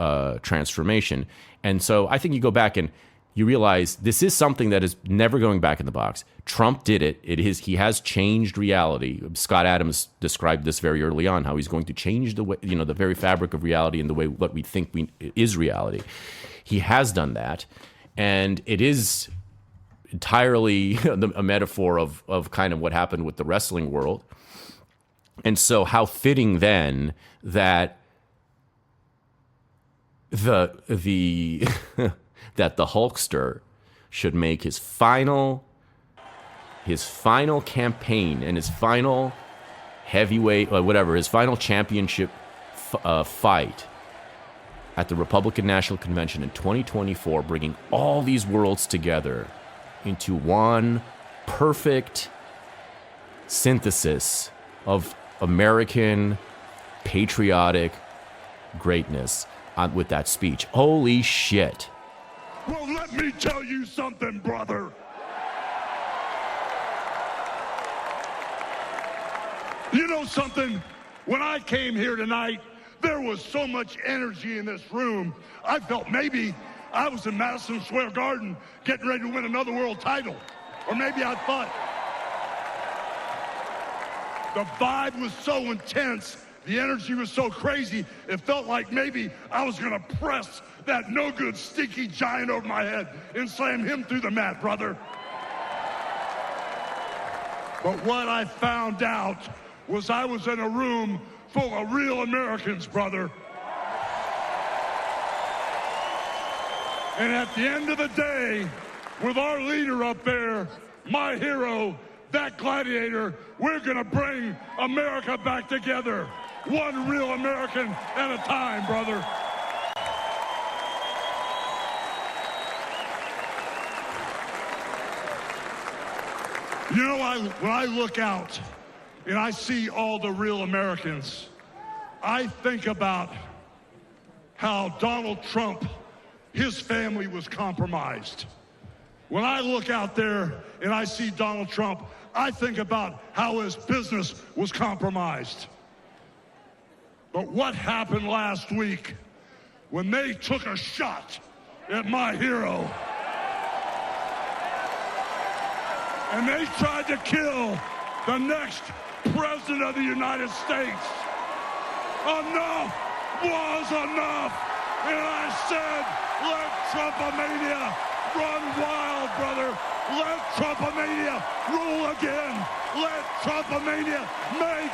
A: transformation. And so I think you go back and you realize this is something that is never going back in the box. Trump did it. He has changed reality. Scott Adams described this very early on, how he's going to change the way, the very fabric of reality and the way what we think is reality. He has done that, and it is entirely a metaphor of kind of what happened with the wrestling world. And so how fitting then that the that the Hulkster should make his final campaign and his final heavyweight, or whatever, his final championship fight at the Republican National Convention in 2024, bringing all these worlds together into one perfect synthesis of American patriotic greatness with that speech. Holy shit.
D: Well, let me tell you something, brother. You know something? When I came here tonight, there was so much energy in this room. I felt maybe I was in Madison Square Garden getting ready to win another world title. Or maybe I thought the vibe was so intense The energy was so crazy, it felt like maybe I was gonna press that no-good, stinky giant over my head and slam him through the mat, brother. But what I found out was I was in a room full of real Americans, brother. And at the end of the day, with our leader up there, my hero, that gladiator, we're gonna bring America back together. One real American at a time, brother. You know, when I look out and I see all the real Americans, I think about how Donald Trump, his family was compromised. When I look out there and I see Donald Trump, I think about how his business was compromised. But what happened last week when they took a shot at my hero and they tried to kill the next president of the United States? Enough was enough. And I said, let Trumpomania run wild, brother. Let Trumpomania rule again. Let Trumpomania make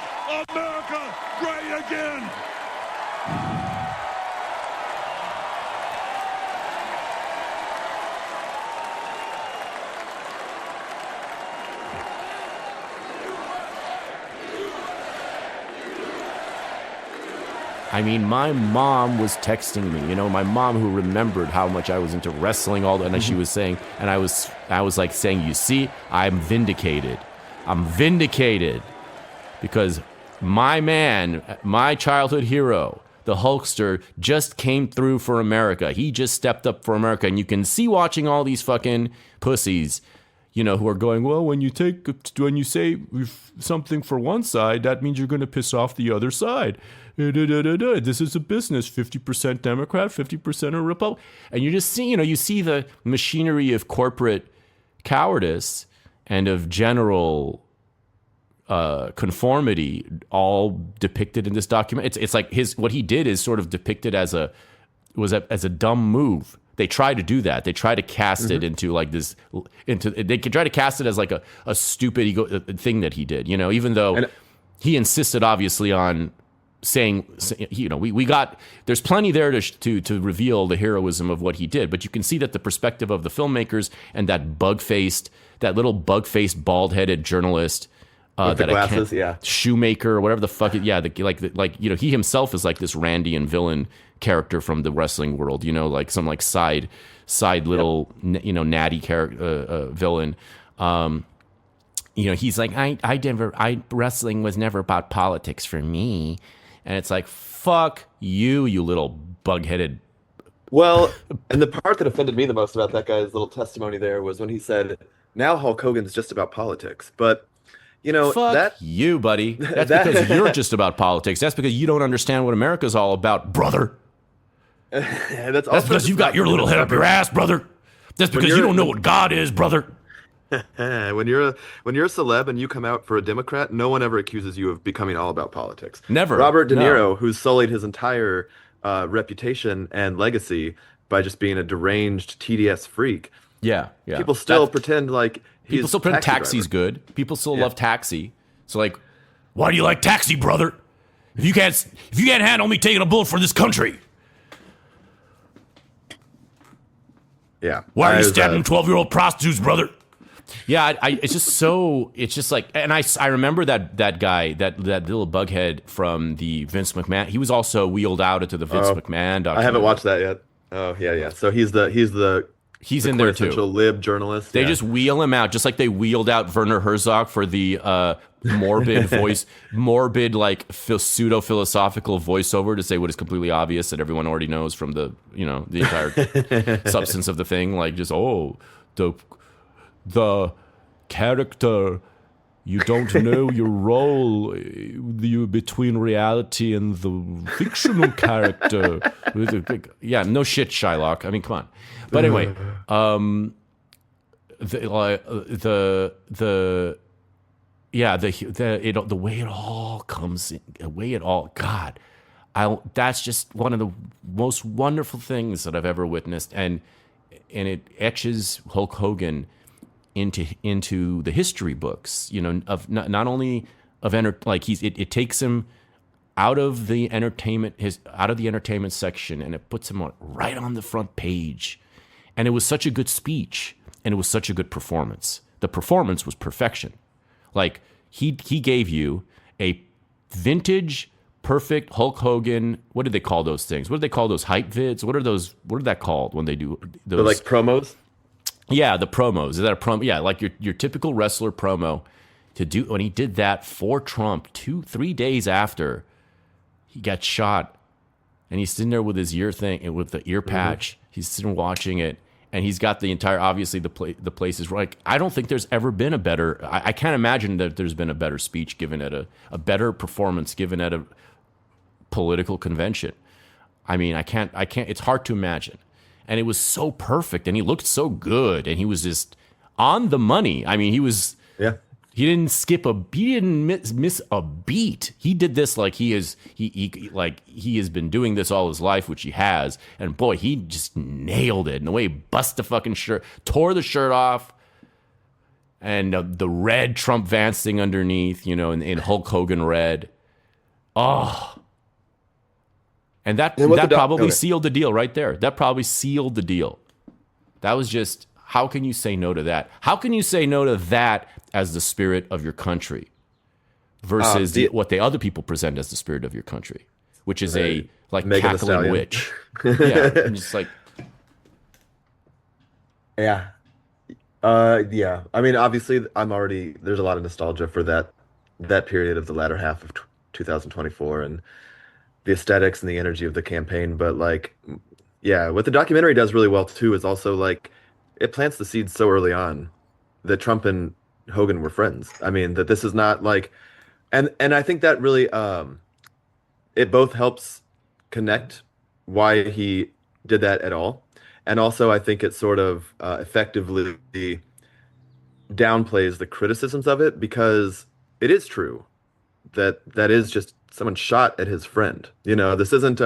D: America great again.
A: I mean, my mom was texting me, my mom who remembered how much I was into wrestling, and she was saying, and I was like saying, you see, I'm vindicated. I'm vindicated because my man, my childhood hero, the Hulkster, just came through for America. He just stepped up for America. And you can see watching all these fucking pussies, who are going, well, when you say something for one side, that means you're going to piss off the other side. This is a business, 50% Democrat, 50% a Republican. And you just see, you see the machinery of corporate cowardice and of general conformity all depicted in this document. It's like what he did is sort of depicted as a dumb move. They try to do that. They try to cast it into like this. They could try to cast it as like a stupid thing that he did. Even though he insisted obviously on saying, we got. There's plenty there to reveal the heroism of what he did. But you can see that the perspective of the filmmakers and that little bug-faced, bald-headed journalist.
B: With the glasses,
A: Shoemaker or whatever the fuck. He himself is like this Randian villain character from the wrestling world. Like some like side little natty character villain. He's like wrestling was never about politics for me, and it's like fuck you little bug-headed.
B: Well, and the part that offended me the most about that guy's little testimony there was when he said, "Now Hulk Hogan's just about politics," but.
A: Fuck you, buddy. That's because you're just about politics. That's because you don't understand what America's all about, brother. That's because you've got your little head up your ass, brother. That's because you don't know what God is, brother.
B: When you're a celeb and you come out for a Democrat, no one ever accuses you of becoming all about politics.
A: Never.
B: Robert De Niro, who's sullied his entire reputation and legacy by just being a deranged TDS freak.
A: Yeah.
B: People still pretend like
A: people still pretend Taxi's good. People still love Taxi. So like, why do you like Taxi, brother? If you can't handle me taking a bullet for this country.
B: Yeah.
A: Why are you stabbing 12-year-old prostitutes, brother? Yeah, it's just like, and I remember that guy, that little bughead from the Vince McMahon. He was also wheeled out into the Vince McMahon documentary.
B: I haven't watched that yet. Oh yeah. So he's in there too. Lib journalist.
A: They just wheel him out, just like they wheeled out Werner Herzog for the morbid like pseudo philosophical voiceover to say what is completely obvious that everyone already knows from the the entire substance of the thing. Like just the character. You don't know your role between reality and the fictional character. Yeah, no shit, Shylock. I mean, come on. But anyway, yeah, the way it all comes in, the way it all, God, that's just one of the most wonderful things that I've ever witnessed, and it etches Hulk Hogan into the history books, of not only of it takes him out of the entertainment section, and it puts him right on the front page. And it was such a good speech, and it was such a good performance. The performance was perfection. Like he gave you a vintage, perfect Hulk Hogan. What did they call those things? What do they call those hype vids? What are that called when they do those?
B: They're like promos?
A: Yeah, the promos. Is that a promo? Yeah, like your typical wrestler promo. When he did that for Trump 2-3 days after he got shot, and he's sitting there with his ear thing and with the ear patch. He's sitting watching it, and he's got the entire. Obviously, the place is like. I don't think there's ever been a better. I can't imagine that there's been a better speech given at a better performance given at a political convention. I mean, I can't. It's hard to imagine, and it was so perfect, and he looked so good, and he was just on the money. I mean, he was.
B: Yeah.
A: He didn't miss a beat. He did this like he has been doing this all his life, which he has. And boy, he just nailed it. And the way he bust the fucking shirt, tore the shirt off, and the red Trump Vance thing underneath, in Hulk Hogan red. Oh, and that probably sealed the deal right there. That probably sealed the deal. That was just. How can you say no to that? How can you say no to that as the spirit of your country versus what the other people present as the spirit of your country, which is a cackling witch? Yeah, I'm just like,
B: yeah, yeah. I mean, obviously, there's a lot of nostalgia for that period of the latter half of 2024 and the aesthetics and the energy of the campaign. But what the documentary does really well too is also it plants the seeds so early on that Trump and Hogan were friends. I mean, that this is not and I think that really, it both helps connect why he did that at all. And also I think it sort of effectively downplays the criticisms of it, because it is true that is just someone shot at his friend. This isn't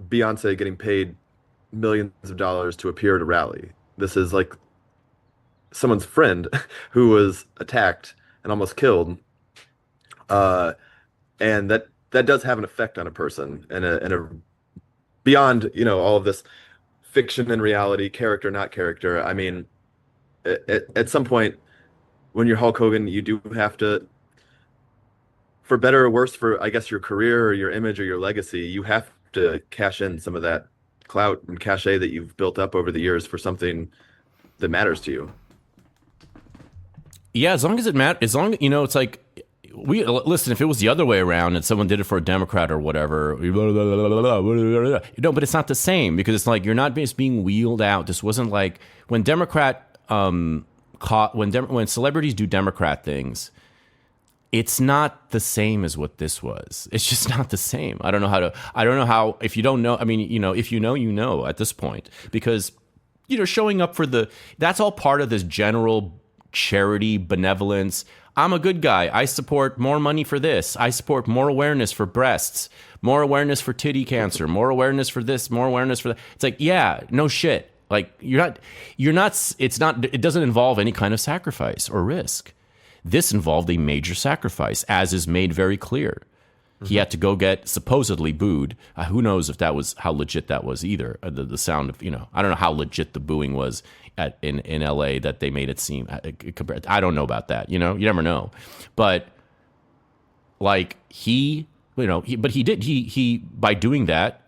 B: Beyonce getting paid millions of dollars to appear at a rally. This is someone's friend who was attacked and almost killed, and that does have an effect on a person, and a beyond all of this fiction and reality, character not character. I mean, at some point when you're Hulk Hogan, you do have to, for better or worse, for I guess your career or your image or your legacy, you have to cash in some of that clout and cachet that you've built up over the years for something that matters to you.
A: Yeah, as long as it matters, it's like listen, if it was the other way around and someone did it for a Democrat or whatever, but it's not the same, because it's like you're not just being wheeled out. This wasn't like when when celebrities do Democrat things. It's not the same as what this was. It's just not the same. I don't know how, if you don't know, I mean, if you know at this point, because, showing up that's all part of this general charity, benevolence. I'm a good guy. I support more money for this. I support more awareness for breasts, more awareness for titty cancer, more awareness for this, more awareness for that. It's like, yeah, no shit. Like it doesn't involve any kind of sacrifice or risk. This involved a major sacrifice, as is made very clear. Mm-hmm. He had to go get supposedly booed. Who knows if that was how legit that was either. The sound of, I don't know how legit the booing was in LA that they made it seem. I don't know about that. You never know. But he by doing that,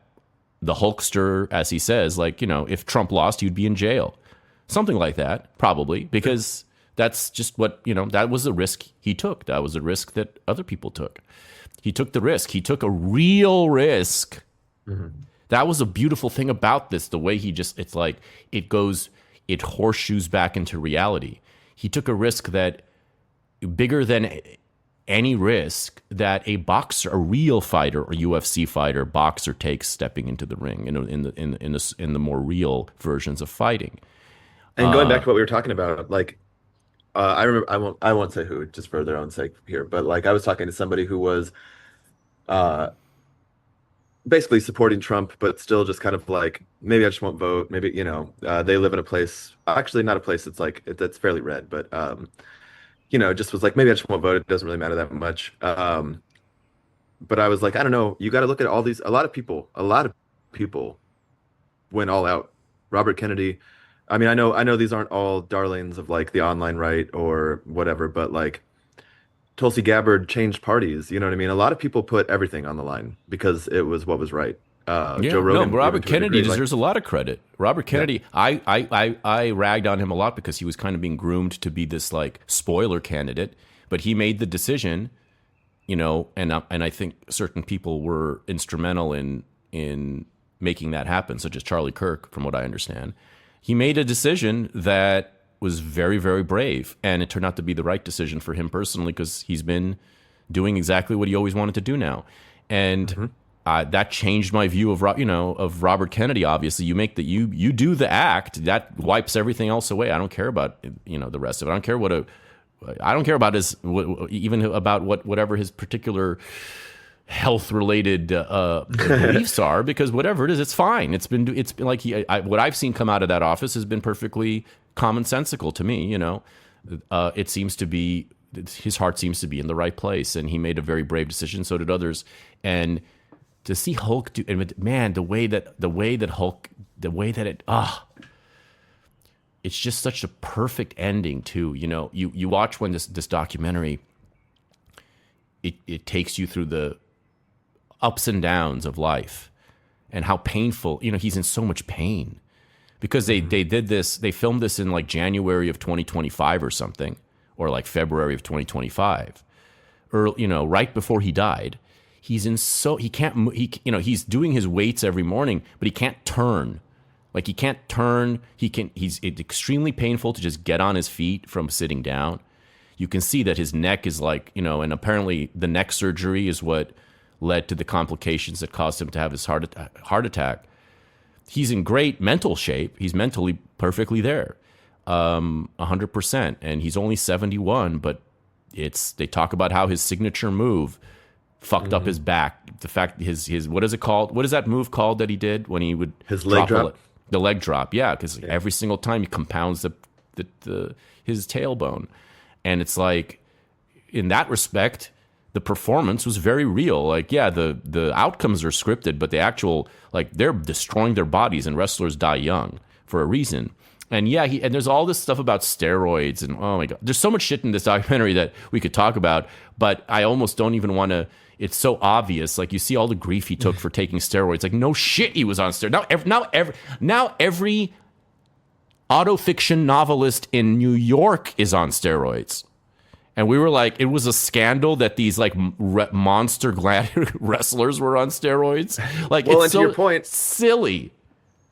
A: the Hulkster, as he says, if Trump lost, he'd be in jail. Something like that, probably, because that's just what, that was the risk he took. That was a risk that other people took. He took the risk. He took a real risk. Mm-hmm. That was a beautiful thing about this, the way it horseshoes back into reality. He took a risk that bigger than any risk that a real fighter or UFC fighter, boxer takes stepping into the ring in the more real versions of fighting.
B: And going back to what we were talking about, I remember I won't say who just for their own sake here, but like I was talking to somebody who was uh basically supporting Trump, but still just kind of like maybe I just won't vote. Maybe they live in a place, actually not a place that's like that's fairly red, but just was like maybe I just won't vote. It doesn't really matter that much. But I was like, I don't know. You got to look at all these. A lot of people went all out. Robert Kennedy. I mean, I know these aren't all darlings of like the online right or whatever, but like Tulsi Gabbard changed parties. You know what I mean? A lot of people put everything on the line because it was what was right.
A: Yeah,
B: Joe Rogan,
A: no, Robert
B: even to a
A: Kennedy
B: degree, like,
A: deserves a lot of credit. Robert Kennedy, I ragged on him a lot because he was kind of being groomed to be this like spoiler candidate, but he made the decision, and I think certain people were instrumental in making that happen, such as Charlie Kirk, from what I understand. He made a decision that was very, very brave, and it turned out to be the right decision for him personally because he's been doing exactly what he always wanted to do now, and that changed my view of Robert Kennedy. Obviously, you do the act that wipes everything else away. I don't care about the rest of it. I don't care about whatever his particular health related beliefs are, because whatever it is, it's fine. It's been like what I've seen come out of that office has been perfectly commonsensical to me. It seems to be, his heart seems to be in the right place, and he made a very brave decision. So did others. And to see Hulk do, and man, the way that it's just such a perfect ending too. You watch when this documentary, it takes you through the ups and downs of life and how painful, he's in so much pain because they filmed this in like January of 2025 or something, or like February of 2025, or right before he died. He's he's doing his weights every morning, but he can't turn. Like he can't turn. It's extremely painful to just get on his feet from sitting down. You can see that his neck is like, and apparently the neck surgery is what led to the complications that caused him to have his heart attack. He's in great mental shape. He's mentally perfectly there, 100%. And he's only 71, but they talk about how his signature move fucked up his back. The fact his what is it called? What is that move called that he did when he would
B: his leg drop?
A: The leg drop, yeah, because every single time he compounds his tailbone, and it's like, in that respect, the performance was very real. Like, yeah, the outcomes are scripted, but the actual, like, they're destroying their bodies, and wrestlers die young for a reason. And yeah, and there's all this stuff about steroids, and oh my god, there's so much shit in this documentary that we could talk about, but I almost don't even want to. It's so obvious. Like, you see all the grief he took for taking steroids. Like, no shit, he was on steroids. Now every autofiction novelist in New York is on steroids. And we were like, it was a scandal that these like monster gladiator wrestlers were on steroids. Like,
B: well,
A: it's
B: and
A: so
B: to your point,
A: silly.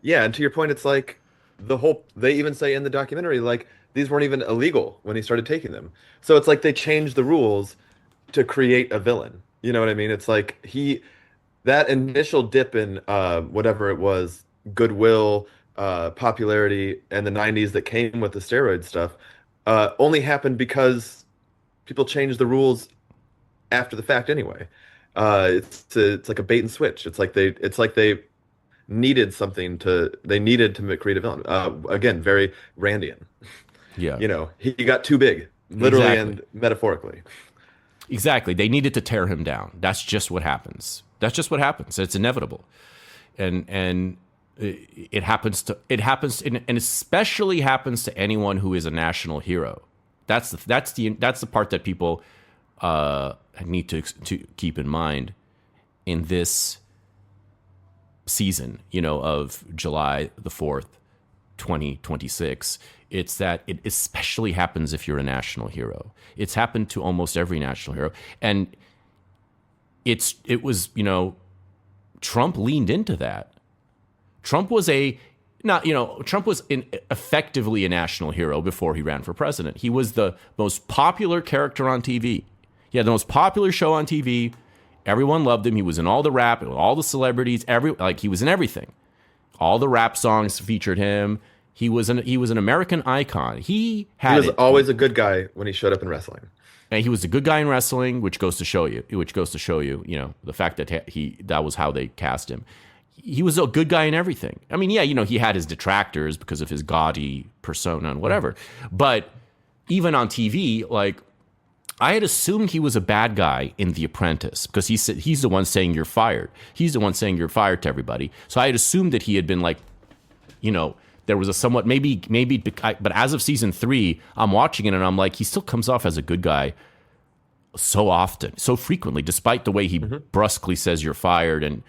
B: Yeah, and to your point, it's like they even say in the documentary, like, these weren't even illegal when he started taking them. So it's like they changed the rules to create a villain. You know what I mean? It's like that initial dip in whatever it was, goodwill, popularity, and the 90s that came with the steroid stuff only happened because people changed the rules after the fact anyway. It's like a bait and switch. It's like they needed to create a villain. Again, very Randian.
A: Yeah.
B: He got too big, literally and metaphorically.
A: Exactly. They needed to tear him down. That's just what happens. It's inevitable. And it happens and especially happens to anyone who is a national hero. That's the part that people need to keep in mind in this season, of July the 4th, 2026. It's that it especially happens if you're a national hero. It's happened to almost every national hero. And it was, Trump leaned into that. Trump was effectively a national hero before he ran for president. He was the most popular character on TV. He had the most popular show on TV. Everyone loved him. He was in all the rap, all the celebrities, he was in everything. All the rap songs featured him. He was an American icon. He
B: was always a good guy when he showed up in wrestling.
A: And he was a good guy in wrestling, which goes to show you, the fact that that was how they cast him. He was a good guy in everything. I mean, yeah, he had his detractors because of his gaudy persona and whatever. But even on TV, like, I had assumed he was a bad guy in The Apprentice because he's the one saying you're fired. He's the one saying you're fired to everybody. So I had assumed that he had been like, there was a somewhat but as of season 3, I'm watching it and I'm like, he still comes off as a good guy so often, so frequently, despite the way he brusquely says you're fired and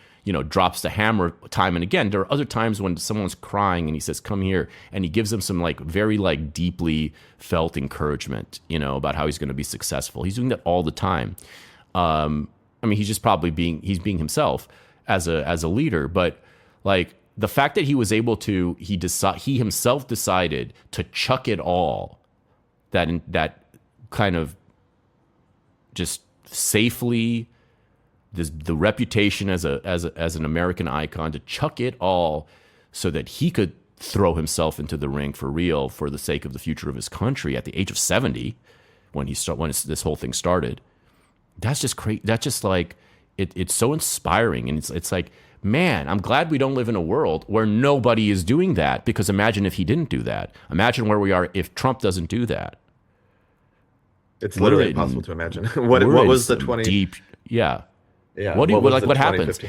A: drops the hammer time and again. There are other times when someone's crying and he says, "Come here," and he gives them some like very like deeply felt encouragement, about how he's going to be successful. He's doing that all the time. I mean, he's just probably being himself as a leader, but like. The fact that he was able to, he himself decided to chuck it all, that kind of just safely, the reputation as an American icon, to chuck it all so that he could throw himself into the ring for real for the sake of the future of his country at the age of 70, when this whole thing started. That's just crazy. That's just like it's so inspiring, and it's like. Man, I'm glad we don't live in a world where nobody is doing that, because imagine if he didn't do that. Imagine where we are if Trump doesn't do that.
B: It's literally impossible to imagine. What was the 20
A: deep? Yeah. What happens?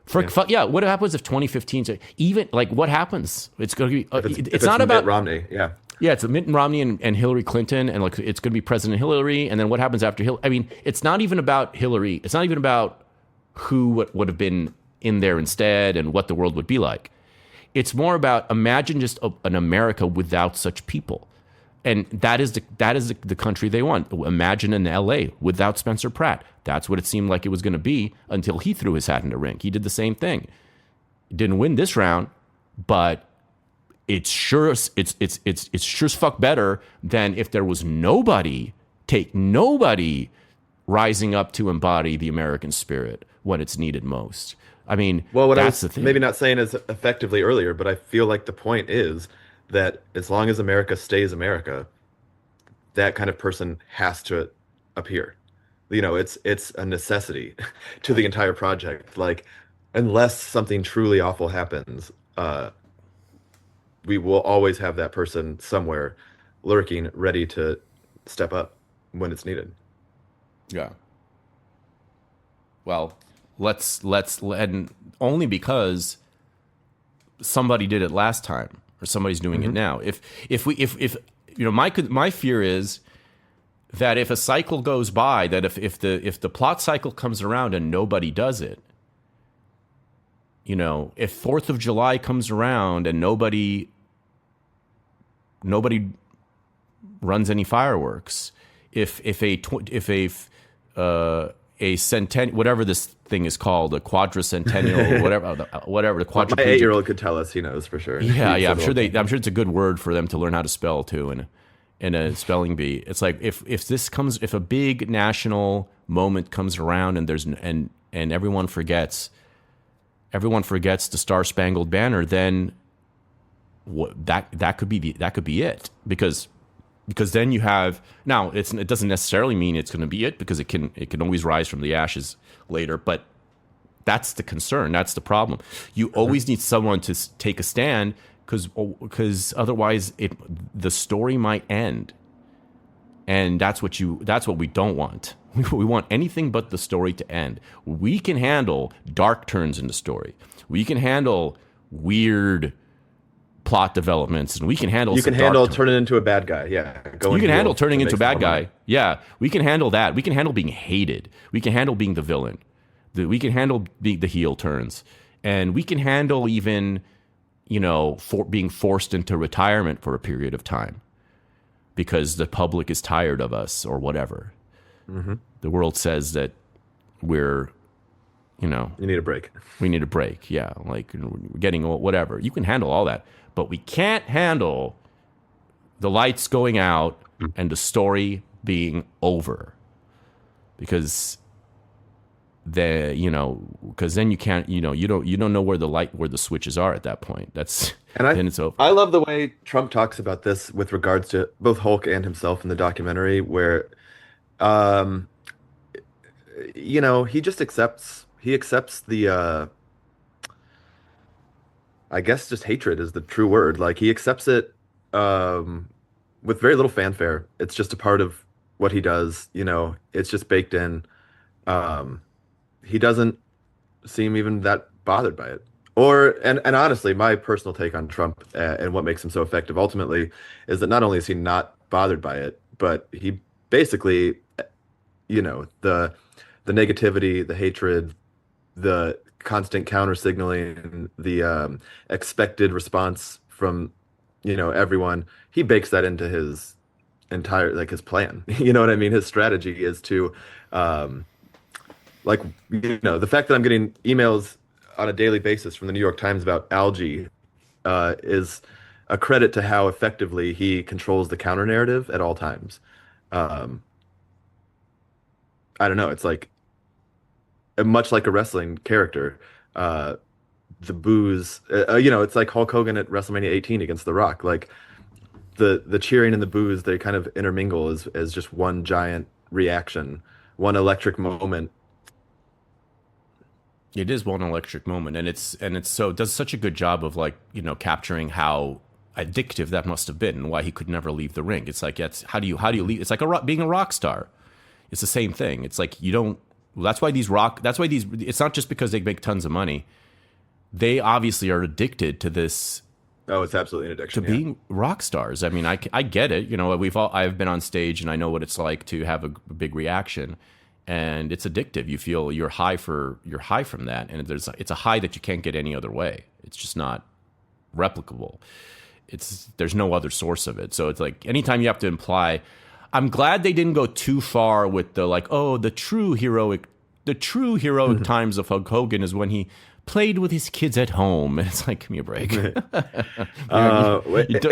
A: What happens if 2015? Even like what happens? It's going to be. It's not about
B: Mitt Romney. Yeah.
A: Yeah, it's Mitt Romney and Hillary Clinton, and like it's going to be President Hillary, and then what happens after Hillary? I mean, it's not even about Hillary. It's not even about who would have been in there instead and what the world would be like. It's more about imagine just an America without such people. And that is the country they want. Imagine an LA without Spencer Pratt. That's what it seemed like it was going to be until he threw his hat in the ring. He did the same thing. He didn't win this round, but it's sure as fuck better than if there was nobody rising up to embody the American spirit when it's needed most. I mean, that's the thing.
B: Maybe not saying as effectively earlier, but I feel like the point is that as long as America stays America, that kind of person has to appear. It's a necessity to the entire project. Like, unless something truly awful happens, we will always have that person somewhere lurking, ready to step up when it's needed.
A: Yeah. Well, and only because somebody did it last time or somebody's doing it now. My fear is that if a cycle goes by, that if the plot cycle comes around and nobody does it, if 4th of July comes around and nobody runs any fireworks, if a centennial, whatever this thing is called, a quadricentennial, whatever the quadriplegic.
B: My 8-year-old could tell us. He knows for sure.
A: Yeah. I'm sure it's a good word for them to learn how to spell too, in a spelling bee. It's like if a big national moment comes around and everyone forgets the Star Spangled Banner, then that could be it, because then you have, now it doesn't necessarily mean it's going to be it, because it can always rise from the ashes later, but that's the concern, that's the problem. You always need someone to take a stand, because otherwise the story might end, and that's what we don't want. We want anything but the story to end. We can handle dark turns in the story. We can handle weird plot developments, and we can handle.
B: You can handle turning into a bad guy. Yeah,
A: you can handle turning into a bad guy. Yeah, we can handle that. We can handle being hated. We can handle being the villain. We can handle the heel turns, and we can handle even, being forced into retirement for a period of time because the public is tired of us or whatever. Mm-hmm. The world says that we're, you
B: need a break.
A: We need a break. Yeah, like we're getting old, whatever. You can handle all that. But we can't handle the lights going out and the story being over, because because then you can't, you don't know where the switches are at that point.
B: And
A: then it's over.
B: I love the way Trump talks about this with regards to both Hulk and himself in the documentary, where, um, he just accepts the, I guess just hatred is the true word. Like he accepts it, with very little fanfare. It's just a part of what he does. It's just baked in. Um, he doesn't seem even that bothered by it. And honestly, my personal take on Trump, and what makes him so effective ultimately is that not only is he not bothered by it, but he basically, the negativity, the hatred, the constant counter signaling, the expected response from, everyone, he bakes that into his entire, like, his plan. You know what I mean? His strategy is to, like, the fact that I'm getting emails on a daily basis from the New York Times about algae, is a credit to how effectively he controls the counter narrative at all times. Um, I don't know. It's like much like a wrestling character. Uh, the booze, it's like Hulk Hogan at WrestleMania 18 against The Rock. Like the cheering and the booze, they kind of intermingle as just one giant reaction, one electric moment.
A: It is one electric moment, and it does such a good job of, like, capturing how addictive that must have been, and why he could never leave the ring. It's like, how do you leave? It's like being a rock star. It's the same thing. It's like you don't. That's why these. It's not just because they make tons of money. They obviously are addicted to this.
B: Oh, it's absolutely an addiction.
A: To being rock stars. I mean, I get it. I've been on stage, and I know what it's like to have a big reaction. And it's addictive. You feel you're high from that, and it's a high that you can't get any other way. It's just not replicable. There's no other source of it. So it's like anytime you have to imply, I'm glad they didn't go too far with the, like, oh, the true heroic times of Hulk Hogan is when he played with his kids at home, and it's like, give me a break.
B: It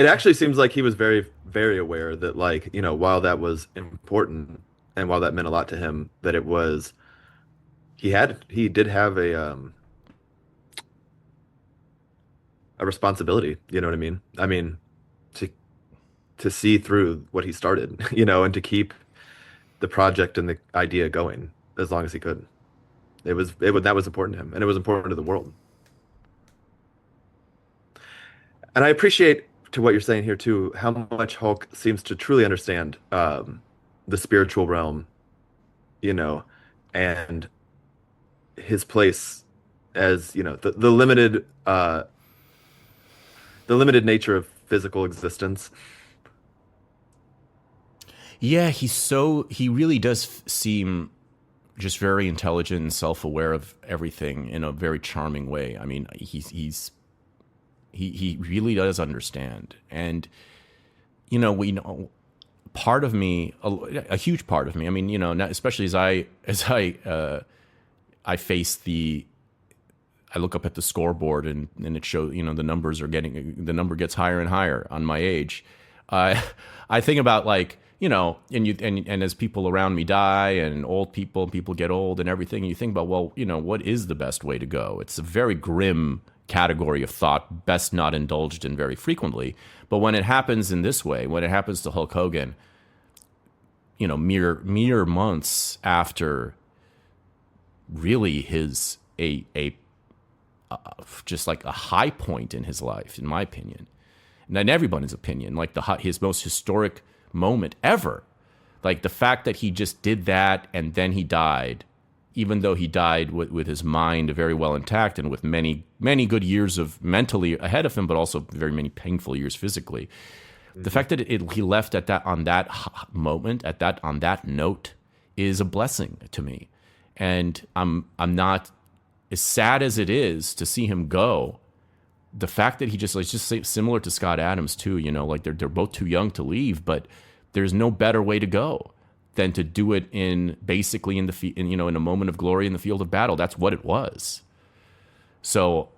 B: actually seems like he was very, very aware that, like, while that was important, and while that meant a lot to him, that he did have a responsibility. You know what I mean? I mean, to see through what he started, and to keep the project and the idea going as long as he could. That was important to him, and it was important to the world. And I appreciate, to what you're saying here too, how much Hulk seems to truly understand the spiritual realm, and his place as, the limited nature of physical existence.
A: Yeah, he really does seem just very intelligent and self-aware of everything in a very charming way. I mean, he really does understand. And, part of me, a huge part of me, I mean, especially as I face I look up at the scoreboard and it shows, the number gets higher and higher on my age. I think about, like, and as people around me die, and people get old and everything, and you think about, well, what is the best way to go? It's a very grim category of thought, best not indulged in very frequently. But when it happens in this way, when it happens to Hulk Hogan, mere months after really his just like a high point in his life, in my opinion, and in everybody's opinion, like his most historic moment ever. Like the fact that he just did that and then he died, even though he died with his mind very well intact and with many, many good years of mentally ahead of him, but also very many painful years physically. Mm-hmm. The fact that he left on that moment, on that note, is a blessing to me. And I'm not, as sad as it is to see him go, the fact that he just similar to Scott Adams too, like they're both too young to leave, but there's no better way to go than to do it in a moment of glory in the field of battle. That's what it was. So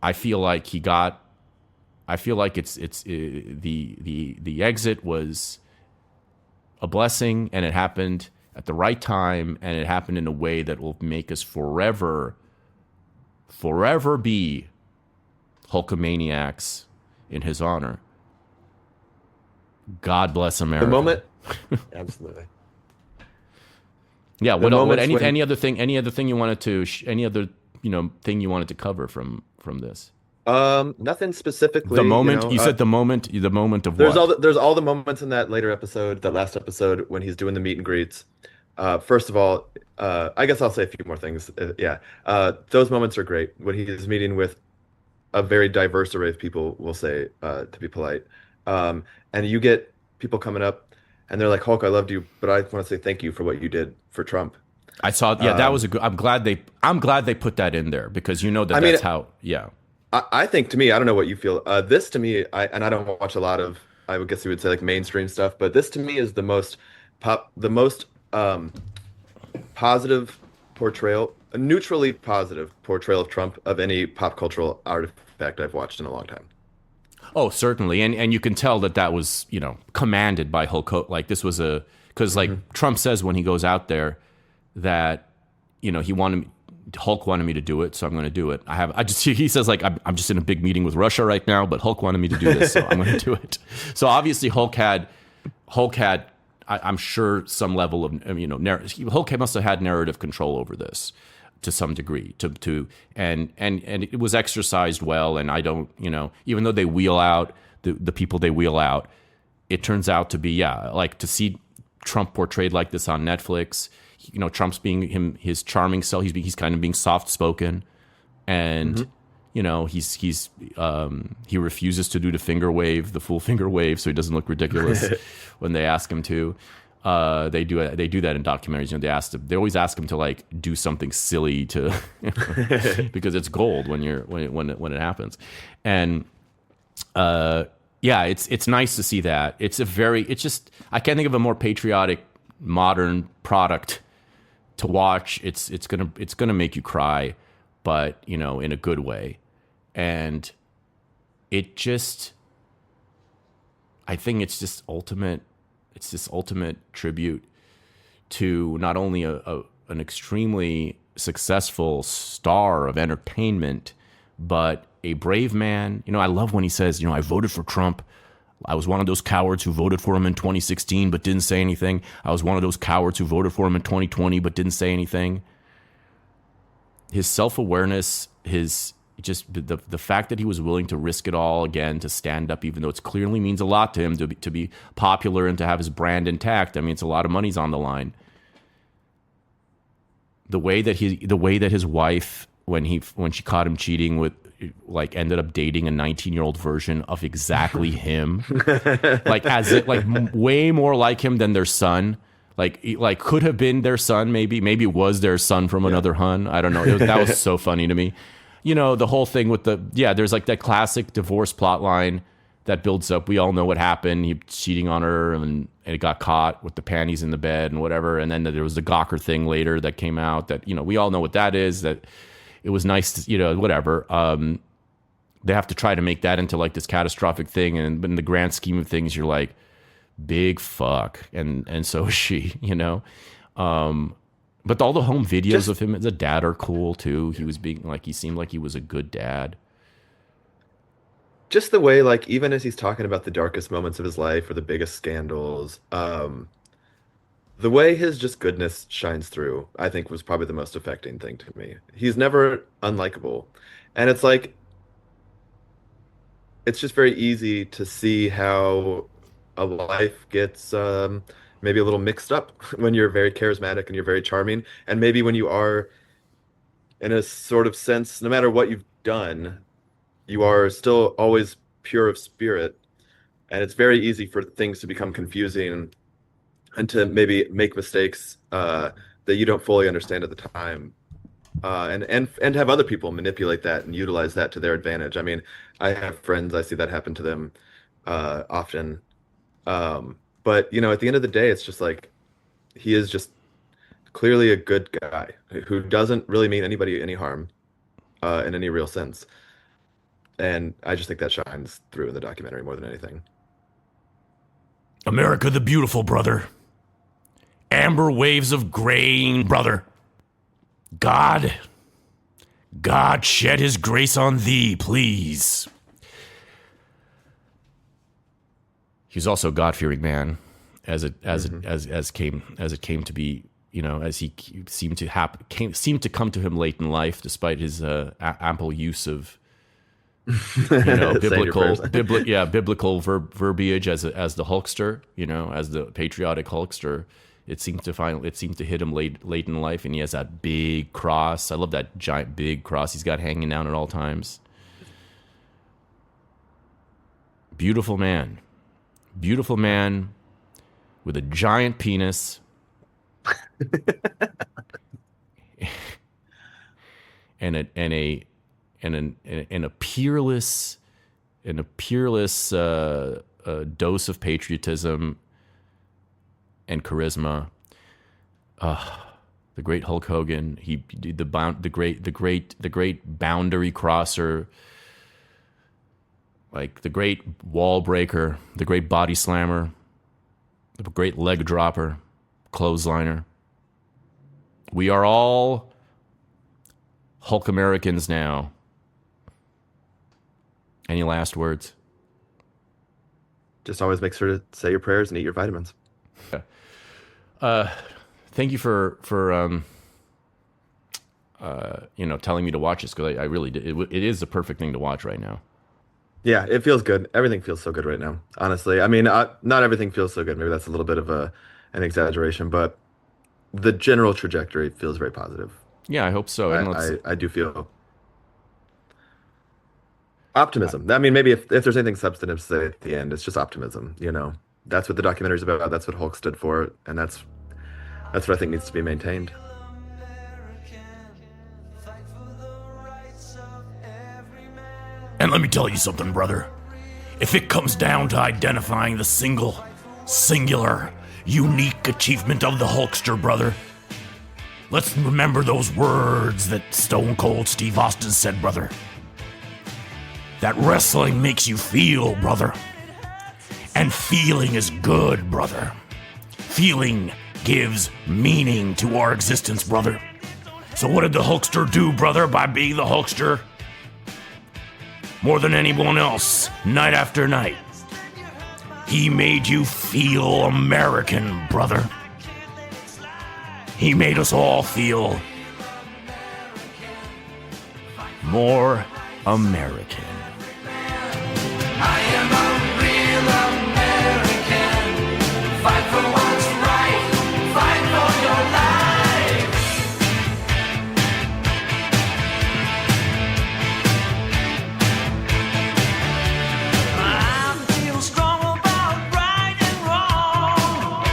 A: I feel like the exit was a blessing, and it happened at the right time, and it happened in a way that will make us forever be Hulkamaniacs in his honor. God bless America.
B: The moment, absolutely.
A: Yeah. Any other thing you wanted to thing you wanted to cover from this?
B: Nothing specifically.
A: The moment you said the moment of
B: there's
A: what?
B: there's all the moments in that later episode, that last episode when he's doing the meet and greets. First of all, I guess I'll say a few more things. Those moments are great when he's meeting with a very diverse array of people. We'll say, to be polite, and you get people coming up and they're like, "Hulk, I loved you, but I want to say thank you for what you did for Trump."
A: I saw. Yeah, that was a good. I'm glad they put that in there, because that's how. Yeah.
B: I think, to me, I don't know what you feel. This to me, I don't watch a lot of, I would guess you would say, like, mainstream stuff, but this to me is the most positive portrayal, a neutrally positive portrayal of Trump of any pop cultural artifact I've watched in a long time.
A: Oh, certainly, and you can tell that was commanded by Hulk Hogan. Like, this was because Trump says when he goes out there that Hulk wanted me to do it, so I'm going to do it. He says, like, I'm just in a big meeting with Russia right now, but Hulk wanted me to do this, so I'm going to do it. So obviously Hulk had, I'm sure, some level of, Hulk must have had narrative control over this to some degree, and it was exercised well. And I don't, even though they wheel out the people they wheel out, it turns out to be, like, to see Trump portrayed like this on Netflix. Trump's being his charming self. He's kind of being soft spoken, and he refuses to do the full finger wave, so he doesn't look ridiculous when they ask him to. They do that in documentaries. They always ask him to, like, do something silly to because it's gold when it happens, and it's nice to see that. I can't think of a more patriotic modern product to watch. It's gonna make you cry, but in a good way. And I think it's this ultimate tribute to not only an extremely successful star of entertainment, but a brave man. I love when he says, I voted for Trump. I was one of those cowards who voted for him in 2016 but didn't say anything. I was one of those cowards who voted for him in 2020 but didn't say anything. His self-awareness, the fact that he was willing to risk it all again to stand up, even though it clearly means a lot to him to be popular and to have his brand intact. I mean, it's a lot of money's on the line. The way that his wife, when she caught him cheating with, like, ended up dating a 19-year-old version of exactly him, like, way more like him than their son. Like could have been their son, maybe it was their son from another hun. I don't know. That was so funny to me. The whole thing with there's like that classic divorce plot line that builds up. We all know what happened. He cheating on her, and it got caught with the panties in the bed and whatever. And then there was the Gawker thing later that came out that, we all know what that is. That it was nice to, whatever. They have to try to make that into, like, this catastrophic thing. And in the grand scheme of things, you're like, big fuck. And so is she, But all the home videos of him as a dad are cool too. He was he seemed like he was a good dad.
B: Just the way, like, even as he's talking about the darkest moments of his life or the biggest scandals, the way his just goodness shines through, I think, was probably the most affecting thing to me. He's never unlikable. And it's like, it's just very easy to see how a life gets maybe a little mixed up when you're very charismatic and you're very charming. And maybe when you are, in a sort of sense, no matter what you've done, you are still always pure of spirit. And it's very easy for things to become confusing and to maybe make mistakes that you don't fully understand at the time. And have other people manipulate that and utilize that to their advantage. I mean, I have friends, I see that happen to them often. But, at the end of the day, it's just like, he is just clearly a good guy who doesn't really mean anybody any harm in any real sense. And I just think that shines through in the documentary more than anything.
A: America the Beautiful, brother. amber waves of grain, brother. God shed his grace on thee, please. He was also a God-fearing man, as it came to be, as he seemed to come to him late in life, despite his ample use of biblical verbiage as the Hulkster, as the patriotic Hulkster. It seemed to hit him late in life, and he has that big cross. I love that giant big cross he's got hanging down at all times. Beautiful man with a giant penis. and a peerless dose of patriotism and charisma. The great Hulk Hogan. The great boundary crosser, like the great wall breaker, the great body slammer, the great leg dropper, clothesliner. We are all Hulkamericans now. Any last words?
B: Just always make sure to say your prayers and eat your vitamins.
A: Thank you for telling me to watch this, because I really did. It is the perfect thing to watch right now.
B: Yeah, it feels good. Everything feels so good right now. Honestly, I mean, not everything feels so good. Maybe that's a little bit of an exaggeration, but the general trajectory feels very positive.
A: Yeah, I hope so.
B: I do feel optimism. I mean, maybe if there's anything substantive to say at the end, it's just optimism. That's what the documentary's about. That's what Hulk stood for, and that's what I think needs to be maintained.
A: And let me tell you something, brother. If it comes down to identifying the singular, unique achievement of the Hulkster, brother, let's remember those words that Stone Cold Steve Austin said, brother. That wrestling makes you feel, brother. And feeling is good, brother. Feeling gives meaning to our existence, brother. So what did the Hulkster do, brother, by being the Hulkster? More than anyone else, night after night, he made you feel American, brother. He made us all feel more American.
E: I am a real American. Fight for what's right. Fight for your life. I feel strong about right and wrong.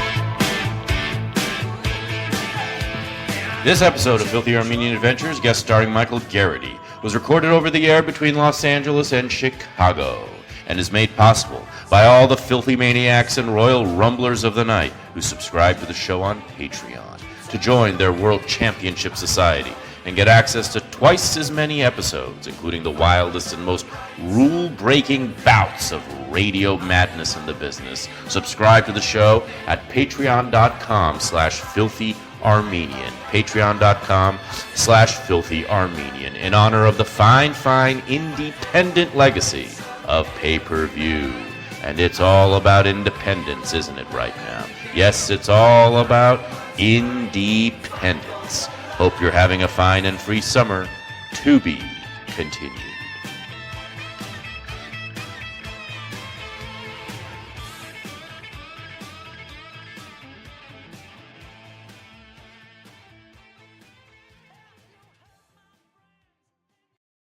F: This episode of Filthy Armenian Adventures, guest starring Michael Garrity, was recorded over the air between Los Angeles and Chicago, and is made possible by all the filthy maniacs and royal rumblers of the night who subscribe to the show on Patreon to join their World Championship Society and get access to twice as many episodes, including the wildest and most rule-breaking bouts of radio madness in the business. Subscribe to the show at patreon.com/filthyarmenian. Patreon.com/filthyarmenian in honor of the fine independent legacy of pay-per-view. And it's all about independence, isn't it, right now? Yes, it's all about independence. Hope you're having a fine and free summer. To be continued.